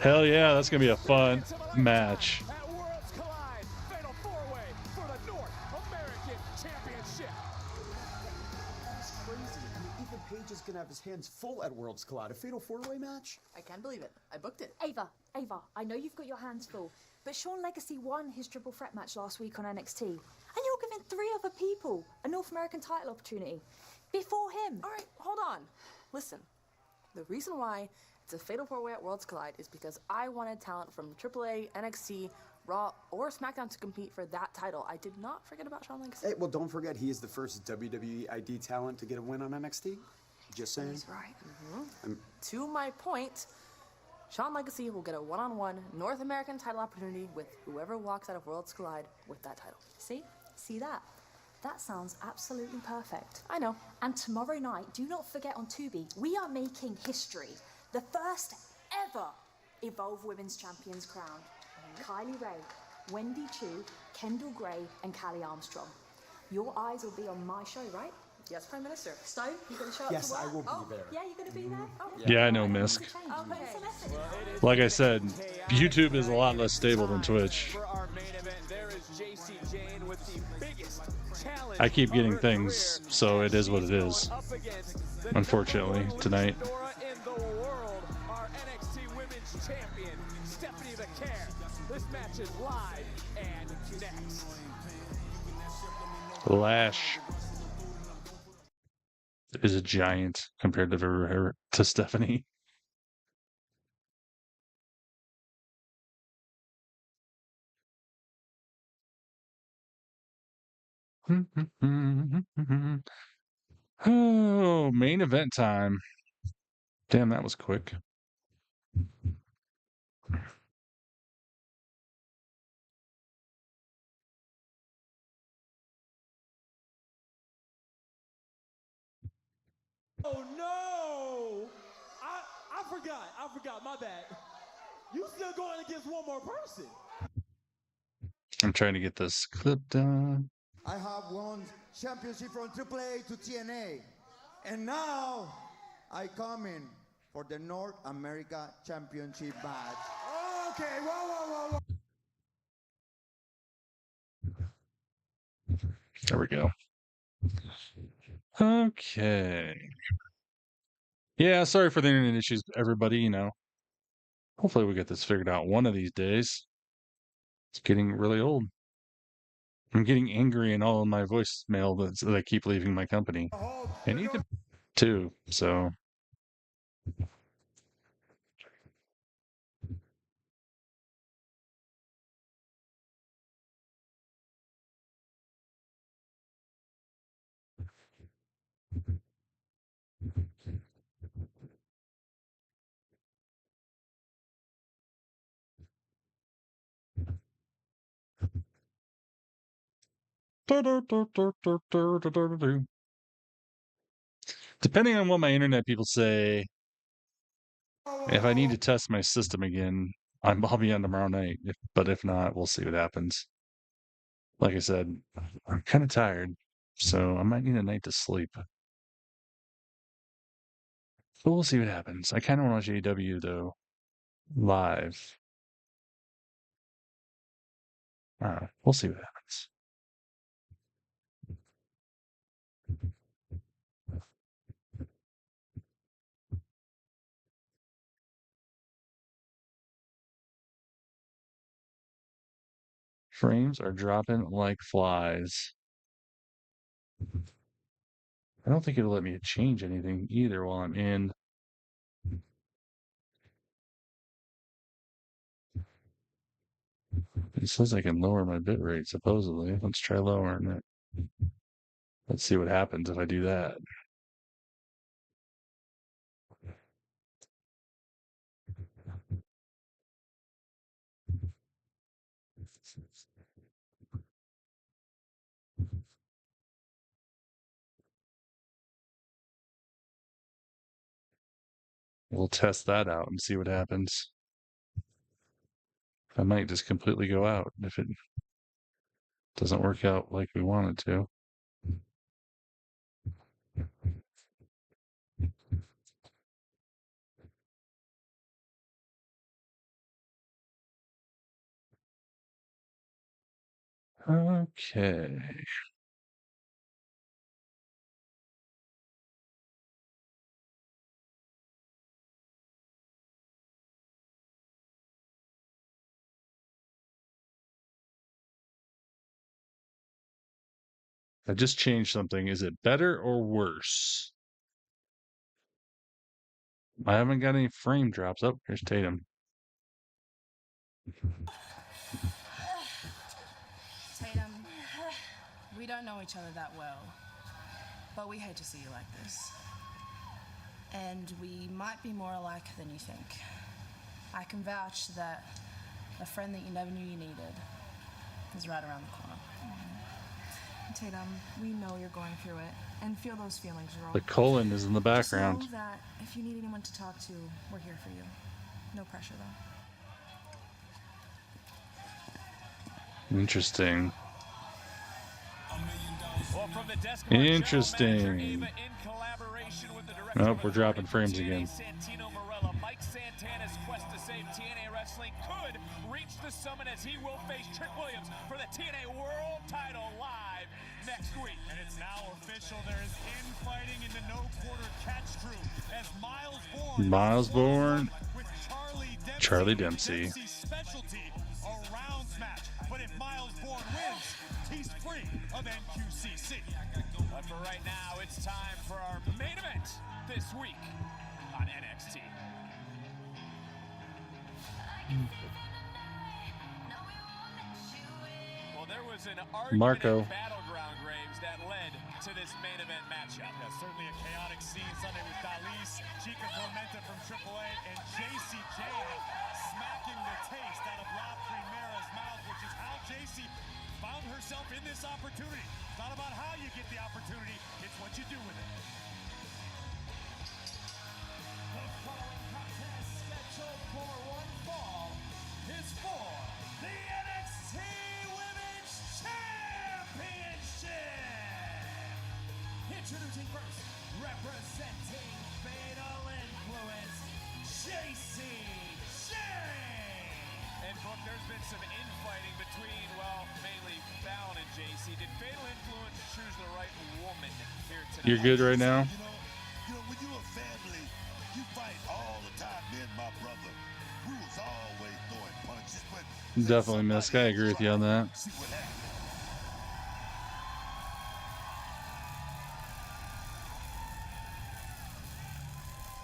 Hell yeah, that's gonna be a fun match. At Worlds Collide, fatal 4-way for the North American Championship. That's crazy. I mean, Ethan Page is gonna have his hands full at Worlds Collide. A fatal 4-way match? I can't believe it. I booked it. Ava, I know you've got your hands full, but Sean Legacy won his triple threat match last week on NXT. And you're giving 3 other people a North American title opportunity before him. All right, hold on. Listen, the reason why it's a fatal 4-way at Worlds Collide is because I wanted talent from AAA, NXT, Raw, or SmackDown to compete for that title. I did not forget about Sean Legacy. Hey, well, don't forget he is the first WWE ID talent to get a win on NXT. Just saying. He's right. To my point, Sean Legacy will get a one-on-one North American title opportunity with whoever walks out of Worlds Collide with that title. See that? That sounds absolutely perfect. I know. And tomorrow night, do not forget on Tubi, we are making history. The first ever Evolve Women's Champions crowned. Kylie Ray, Wendy Chu, Kendall Gray, and Callie Armstrong. Your eyes will be on my show, right? Yes, Prime Minister. Stone, you going to show up Yes, to work? I will be there. Yeah, you're going to be there? Oh. Yeah, I know, Misk. Like I said, YouTube is a lot less stable than Twitch. I keep getting things, so it is what it is. Unfortunately, tonight. This match is live and next. Lash is a giant compared to Stephanie. Oh, main event time. Damn, that was quick. Oh no! I forgot. My bad. You still going against one more person. I'm trying to get this clip done. I have won championship from AAA to TNA. And now I come in for the North America Championship match. Okay, whoa. There we go. Okay. Yeah, sorry for the internet issues, everybody, you know. Hopefully we get this figured out one of these days. It's getting really old. I'm getting angry in all of my voicemail that I keep leaving my company. And Ethan too, so. Depending on what my internet people say, if I need to test my system again, I'll be on tomorrow night. But if not, we'll see what happens. Like I said, I'm kind of tired, so I might need a night to sleep. But we'll see what happens. I kind of want to watch AEW, though, live. We'll see what happens. Frames are dropping like flies. I don't think it'll let me change anything either while I'm in. It says I can lower my bitrate, supposedly. Let's try lowering it. Let's see what happens if I do that. We'll test that out and see what happens. I might just completely go out if it doesn't work out like we want it to. Okay. I just changed something. Is it better or worse? I haven't got any frame drops. Oh, here's Tatum. Tatum, we don't know each other that well, but we hate to see you like this. And we might be more alike than you think. I can vouch that a friend that you never knew you needed is right around the corner. Tatum, we know you're going through it, and feel those feelings, girl. The colon is in the background. Just know that if you need anyone to talk to, we're here for you. No pressure, though. Interesting. Well, from the desk of Interesting. Nope, we're dropping frames again. Mike Santana's quest to save TNA Wrestling could reach the summit as he will face Trick Williams for the TNA World Title live next week. And it's now official. There is infighting in the No Quarter Catch crew as Miles Bourne, Charlie Dempsey. specialty a rounds match. But if Miles Bourne wins, he's free of NQCC. But for right now, it's time for our main event this week on NXT. Well, there was an Marco. battleground, Graves, that led to this main event matchup. Yeah, certainly a chaotic scene Sunday with Dalise, Chica Tormenta from AAA, and JC Jane smacking the taste out of La Primera's mouth, which is how JC found herself in this opportunity. It's not about how you get the opportunity, it's what you do with it. The following contest scheduled for one fall is for the NXT Women's Championship. Introducing first, representing Fatal Influence, JC Jane. And Brooke, there's been some infighting between, well, mainly Fallon and JC. Did Fatal Influence choose the right woman here tonight? You're good right now? You know, when you're a family, you fight all the time. Me and my brother, we was always throwing punches, but Definitely Misk. I agree with you on that. see what happened.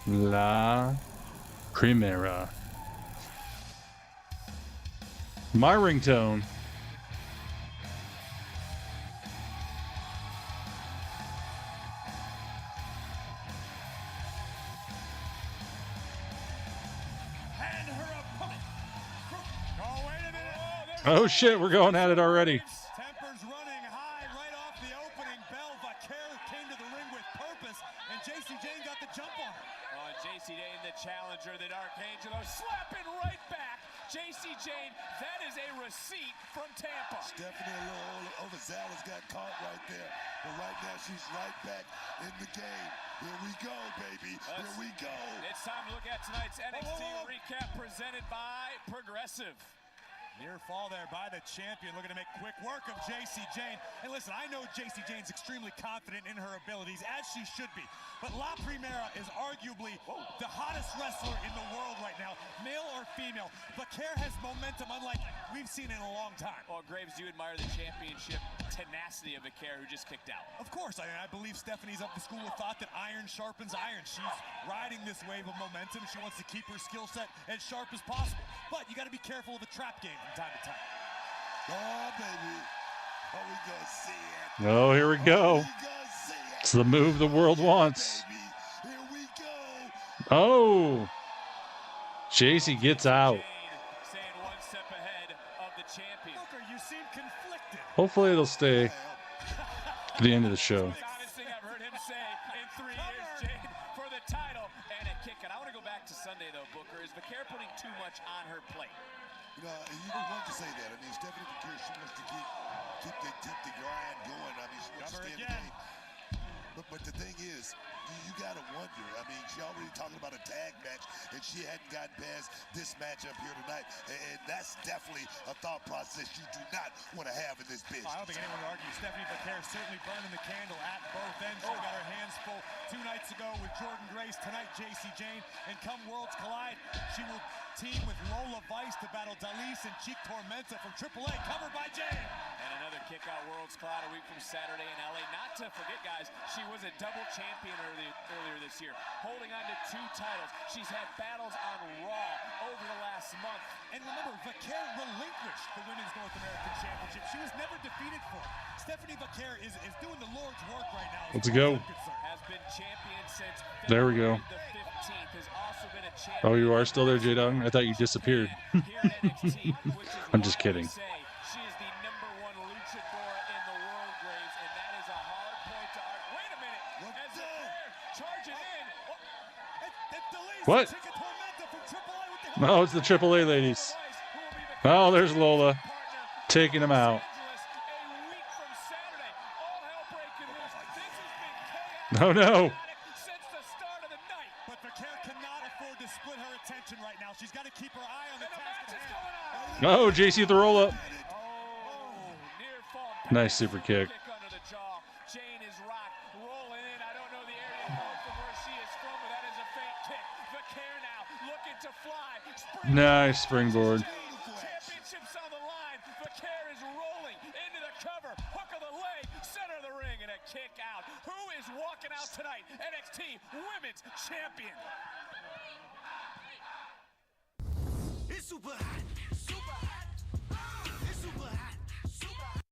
La Primera. My ringtone. And her opponent. Oh, wait a minute. Oh shit, we're going at it already. Tempers running high purpose, and JC Jane got the jump on her. Oh, and JC Jane, the challenger, the Dark Angel, slapping right back. JC Jane, that is a receipt from Tampa. Stephanie a little overzealous, got caught right there. But right now she's right back in the game. Here we go, baby. Here we go. It's time to look at tonight's NXT recap presented by Progressive. Near fall there by the champion, looking to make quick work of JC Jane. And listen, I know JC Jane's extremely confident in her abilities, as she should be. But La Primera is arguably the hottest wrestler in the world right now, male or female. Vaquer has momentum unlike we've seen in a long time. Well, Graves, you admire the championship tenacity of Vaquer, who just kicked out. Of course, I believe Stephanie's of the school of thought that iron sharpens iron. She's riding this wave of momentum. She wants to keep her skill set as sharp as possible. But you got to be careful of the trap game from time to time. Oh, baby. Oh, we gonna see it. Oh, here we go. It's the move the world wants. Here we go. Oh. JC gets out. Staying one step ahead of the champion. Booker, you seem conflicted. Hopefully it'll stay to the end of the show. The honest thing I've heard him say in 3 years, Jane, for the title and a kick. And I want to go back to Sunday, though, Booker. Is Vaquer putting too much on her plate? You know, you don't want to say that. I mean, Stephanie Vaquer, she wants to keep the grind going. I mean, she wants to stay in the game. But the thing is, you got to wonder. I mean, she already talking about a tag match, and she hadn't gotten past this matchup here tonight. And that's definitely a thought process you do not want to have in this business. I don't think anyone would argue. Stephanie Vaquer certainly burning the candle at both ends. She got her hands full 2 nights ago with Jordan Grace. Tonight, JC Jane. And come Worlds Collide, she will team with Lola Vice to battle Dalise and Cheek Tormenta from AAA, covered by Jane. And another kick-out Worlds Collide a week from Saturday in LA. Not to forget, guys, she was a double champion earlier this year, holding on to 2 titles. She's had battles on Raw over the last month. And remember, Vaquer relinquished the Women's North American Championship. She was never defeated for it. Stephanie Vaquer is doing the Lord's work right now. Let's go. Has been champion since There we go. the 15th. Has also been a champion. Oh, you are still there, J-Dog? I thought you disappeared. I'm just kidding. She is the #1 luchadora in the world, Graves, and that is a hard point to argue. Wait a minute. As Vaquer charging in. What? Oh, it's the AAA ladies. Oh, there's Lola taking them out. Oh, no. But Vaquer cannot afford to split her attention right now. She's got to keep her eye on the task at hand. Oh, JC with the roll up. Nice super kick. Jane is rocked, rolling in. I don't know the area from where she is from, but that is a faint kick. Vaquer now looking to fly. Nice springboard. Championship's on the line. Vaquer is rolling into the cover. Hook of the leg, center of the ring, and a kick out. Who is walking out tonight? NXT Women's Champion. It's super hot. Super hot. It's super hot. Super hot.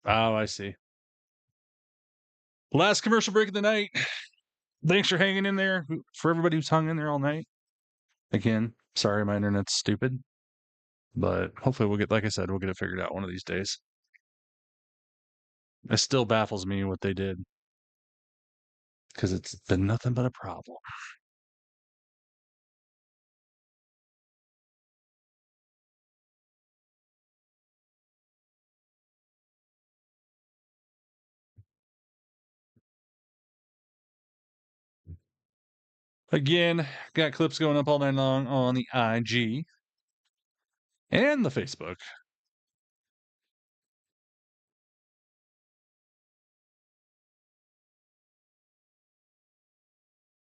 Oh, I see. Last commercial break of the night. Thanks for hanging in there. For everybody who's hung in there all night. Again, sorry my internet's stupid. But hopefully we'll get, like I said, we'll get it figured out one of these days. It still baffles me what they did. Because it's been nothing but a problem. Again, got clips going up all night long on the IG and the Facebook.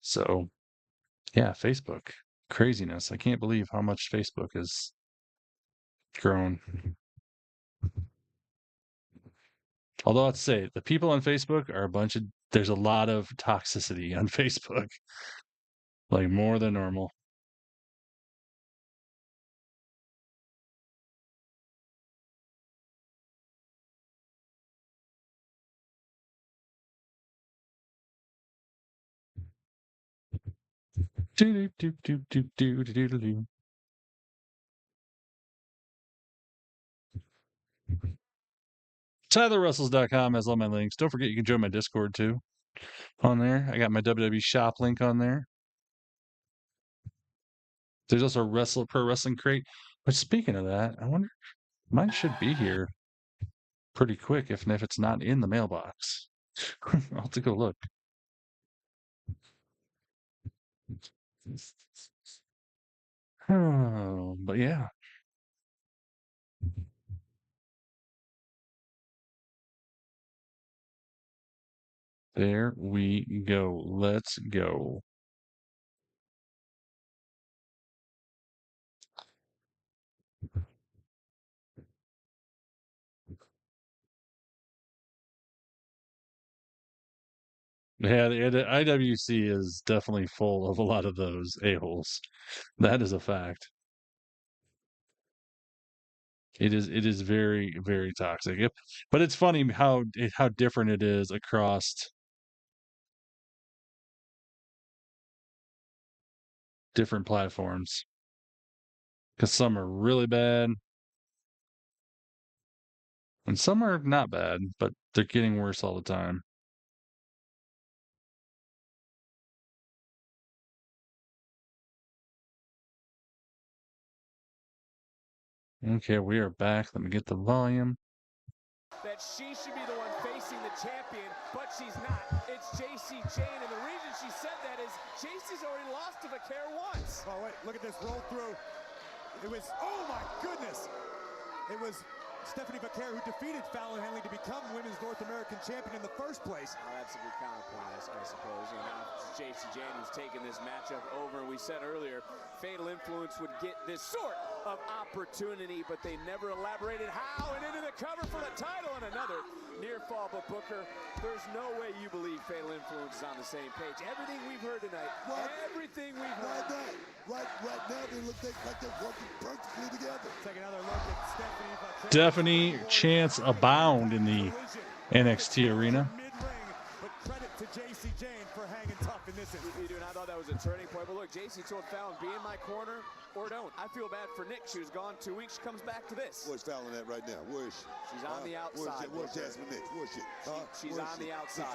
So, yeah, Facebook. Craziness. I can't believe how much Facebook has grown. Although I'd say the people on Facebook are there's a lot of toxicity on Facebook. Like more than normal. TylerWrestles.com has all my links. Don't forget you can join my Discord too. on there. I got my WWE shop link on there. There's also a Pro Wrestling Crate. But speaking of that, I wonder, mine should be here pretty quick if it's not in the mailbox. I'll have to go look. Oh, but yeah. There we go. Let's go. Yeah, the IWC is definitely full of a lot of those a-holes. That is a fact. It is very, very toxic. But it's funny how different it is across different platforms. Because some are really bad, and some are not bad, but they're getting worse all the time. Okay, we are back. Let me get the volume. That she should be the one facing the champion, but she's not. It's JC Jane, and the reason she said that is JC's already lost to Vaquer once. Oh, wait, look at this roll through. It was, oh my goodness. It was Stephanie Vaquer who defeated Fallon Henley to become Women's North American Champion in the first place. Oh, that's a good counterpoint, I suppose. And now it's JC Jane who's taken this matchup over. And we said earlier, Fatal Influence would get this sort of opportunity, but they never elaborated how. And into the cover for the title, and another near fall. But Booker, there's no way you believe Fatal Influence is on the same page. Everything we've heard tonight, everything we've heard. Right now, they look like they're working perfectly together. Take another look at Stephanie. Chance abound in the NXT arena. But credit to JC Jane for hanging tough in this instance. You do, and I thought that was a turning point. But look, JC told Fallon, be in my corner or don't. I feel bad for Nick. She was gone 2 weeks. She comes back to this. Where's Fallon at right now? Where is she? She's on the outside. Where's Jasmine Nick? Where's she? She's on the outside.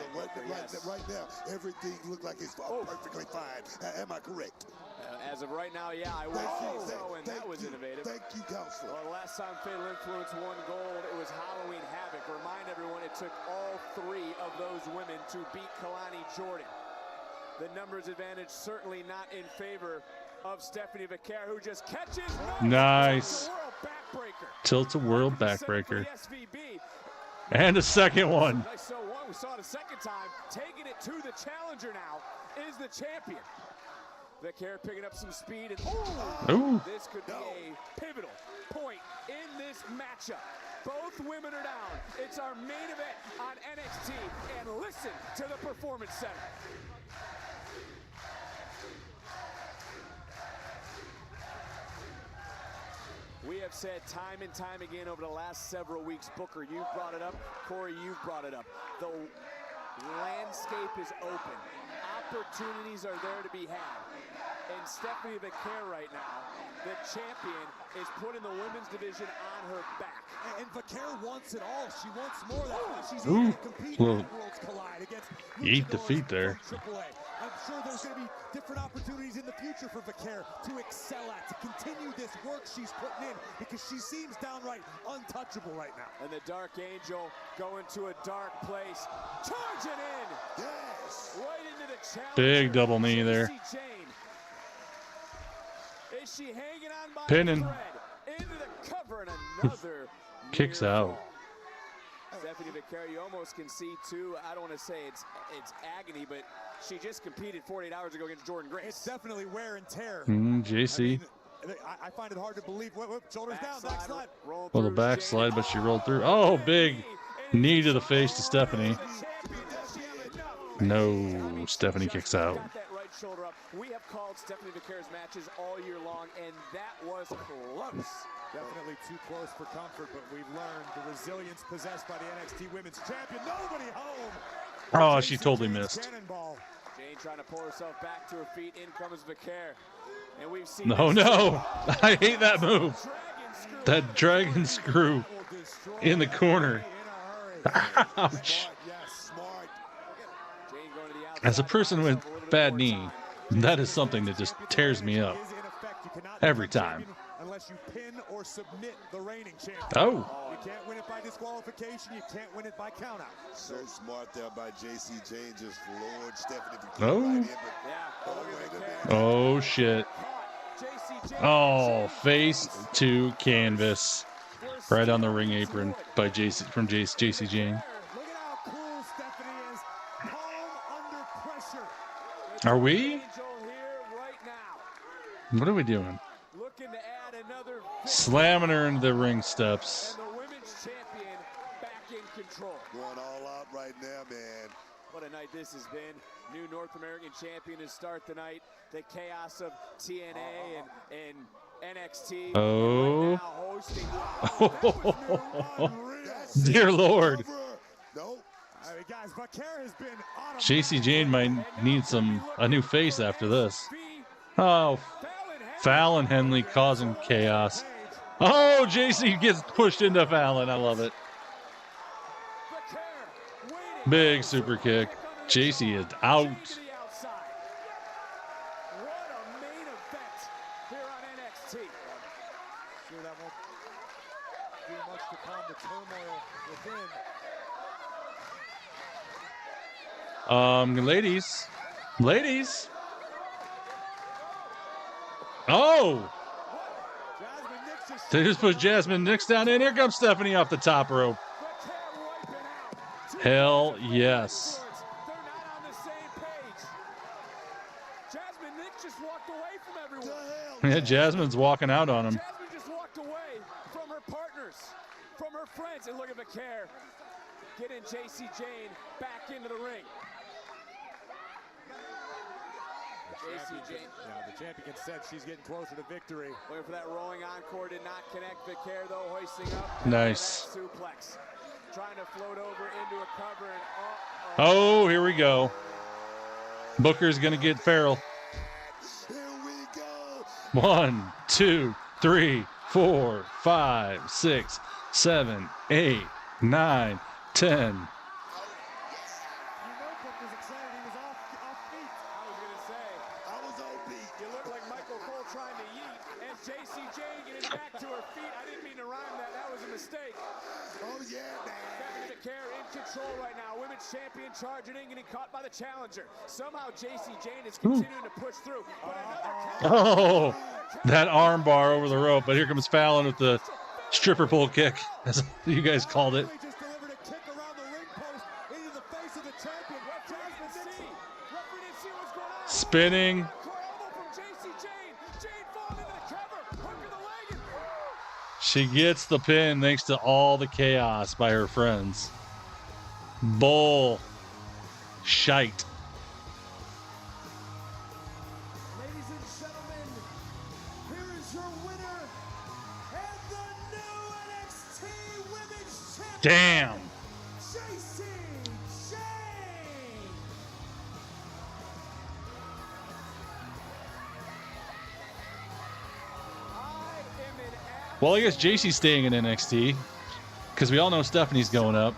So right now, everything looks like it's perfectly fine. Am I correct? As of right now, yeah, I would say so, and that was innovative. Thank you, Counselor. Well, last time Fatal Influence won gold, it was Halloween Havoc. Remind everyone, it took all 3 of those women to beat Kalani Jordan. The numbers advantage certainly not in favor of Stephanie Vaquer, who just catches Nice. Tilt-a-whirl backbreaker. And a second one. Nice, so one. We saw it a second time. Taking it to the challenger now is the champion. Vaquer picking up some speed, and this could be a pivotal point in this matchup. Both women are down. It's our main event on NXT, and listen to the Performance Center. We have said time and time again over the last several weeks, Booker, you've brought it up, Corey, you've brought it up. The landscape is open. Opportunities are there to be had. And Stephanie Vaquer right now, the champion, is putting the women's division on her back. And Vaquer wants it all. She wants more. That's why she's able to compete at Worlds Collide against Eat defeat there. AAA. I'm sure there's going to be different opportunities in the future for Vaquer to excel at, to continue this work she's putting in, because she seems downright untouchable right now. And the Dark Angel going to a dark place, charging in. Yes. Right into the challenge. Big double knee there. Is she hanging on by Pinning. into the cover, and another Kicks out. Stephanie Vaquer, you almost can see too. I don't want to say it's agony, but she just competed 48 hours ago against Jordan Grace. It's definitely wear and tear. JC. I find it hard to believe. Shoulders down, backslide. Well, the backslide, but she rolled through. Oh, big knee to the face to Stephanie. No, Stephanie kicks out. Shoulder up. We have called Stephanie Vaquer's matches all year long, and that was close. Definitely too close for comfort, but we've learned the resilience possessed by the NXT Women's Champion. Nobody home. Oh, she totally missed. Jane trying to pull herself back to her feet. In comes Vaquer. And we've seen No. I hate that move. That dragon screw in the corner. Ouch. As a person with bad knee, that is something that just tears me up every time. Unless you pin or submit the reigning champion. Oh. You can't win it by disqualification. You can't win it by countout. So smart there by JC Jane, just floored Stephanie. Oh. Oh, shit. Oh, face to canvas. Right on the ring apron by JC Jane. Look at how cool Stephanie is. Calm under pressure. Are we? What are we doing? Looking to add another Slamming her into the ring steps. and the women's champion back in control. Going all out right now, man. What a night this has been. New North American champion to start the night. The chaos of TNA and NXT. Oh. hosting. Dear Lord. No. I mean, guys, Vaquer has been on JC Jane might need a new face after this. Oh, Fallon Henley causing chaos. Oh, JC gets pushed into Fallon. I love it. Big super kick. JC is out. What a main event here on NXT. Sure that won't do much to calm the turmoil within. Ladies. Oh! They just put Jasmine Nix down, and here comes Stephanie off the top rope. Hell yes. They're not on the same page. Jasmine Nick just walked away from everyone. Yeah, Jasmine's walking out on him. Jasmine just walked away from her partners, from her friends. And look at Vaquer getting JC Jane back into the ring. JC Jane. Yeah, the champion said she's getting closer to victory. Waiting for that rolling encore, did not connect. Vaquer though hoisting up. Nice. Suplex. Trying to float over into a cover and Oh, here we go. Booker's gonna get Farrell. Here we go. 1, 2, 3, 4, 5, 6, 7, 8, 9, 10. You look like Michael Cole trying to yeet, and JC Jane getting back to her feet. I didn't mean to rhyme that. That was a mistake. Oh, yeah, man. Stephanie Vaquer in control right now. Women's champion charging in, getting caught by the challenger. Somehow JC Jane is continuing to push through. But Oh, that arm bar over the rope. But here comes Fallon with the stripper pole kick, as you guys called it. Just delivered a kick around the ring post into the face of the champion. Jasmine Nixon. Referee didn't see what's going on. Spinning. She gets the pin thanks to all the chaos by her friends. Bull. Shite. Ladies and gentlemen, here is your winner and the new NXT Women's Champion. Damn. JC Jane. Well, I guess JC's staying in NXT because we all know Stephanie's going up.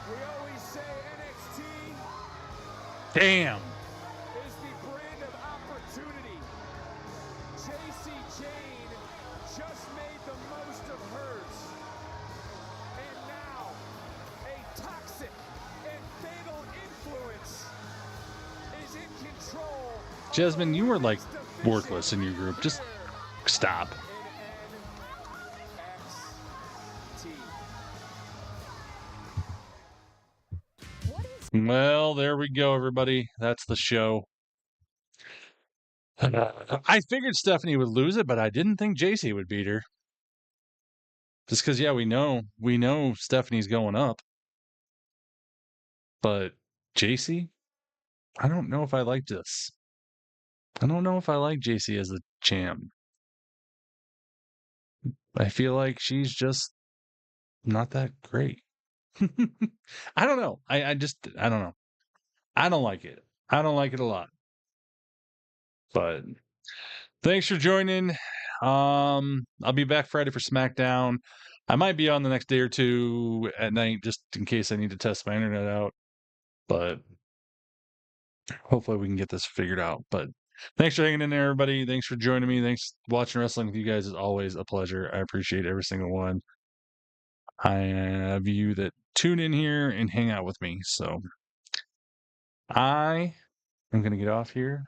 we always say NXT Damn. is the brand of opportunity. JC Jane just made the most of hers. And now, a toxic and fatal influence is in control. Jasmine, you were like worthless in your group. Just stop. Well, there we go, everybody. That's the show. I figured Stephanie would lose it, but I didn't think JC would beat her. Just because, yeah, we know Stephanie's going up. But JC, I don't know if I like this. I don't know if I like JC as the champ. I feel like she's just not that great. I don't know. I don't know. I don't like it. I don't like it a lot. But Thanks for joining. I'll be back Friday for SmackDown. I might be on the next day or two at night just in case I need to test my internet out. But hopefully we can get this figured out. But thanks for hanging in there, everybody. Thanks for joining me. Thanks watching wrestling with you guys is always a pleasure. I appreciate every single one. I have you that tune in here and hang out with me. So I am going to get off here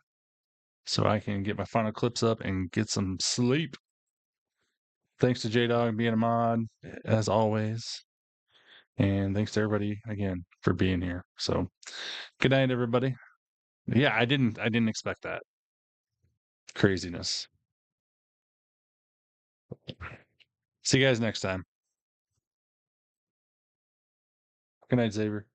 so I can get my final clips up and get some sleep. Thanks to J-Dog being a mod, as always. And thanks to everybody again for being here. So good night, everybody. Yeah, I didn't expect that. Craziness. See you guys next time. Good night, Xavier.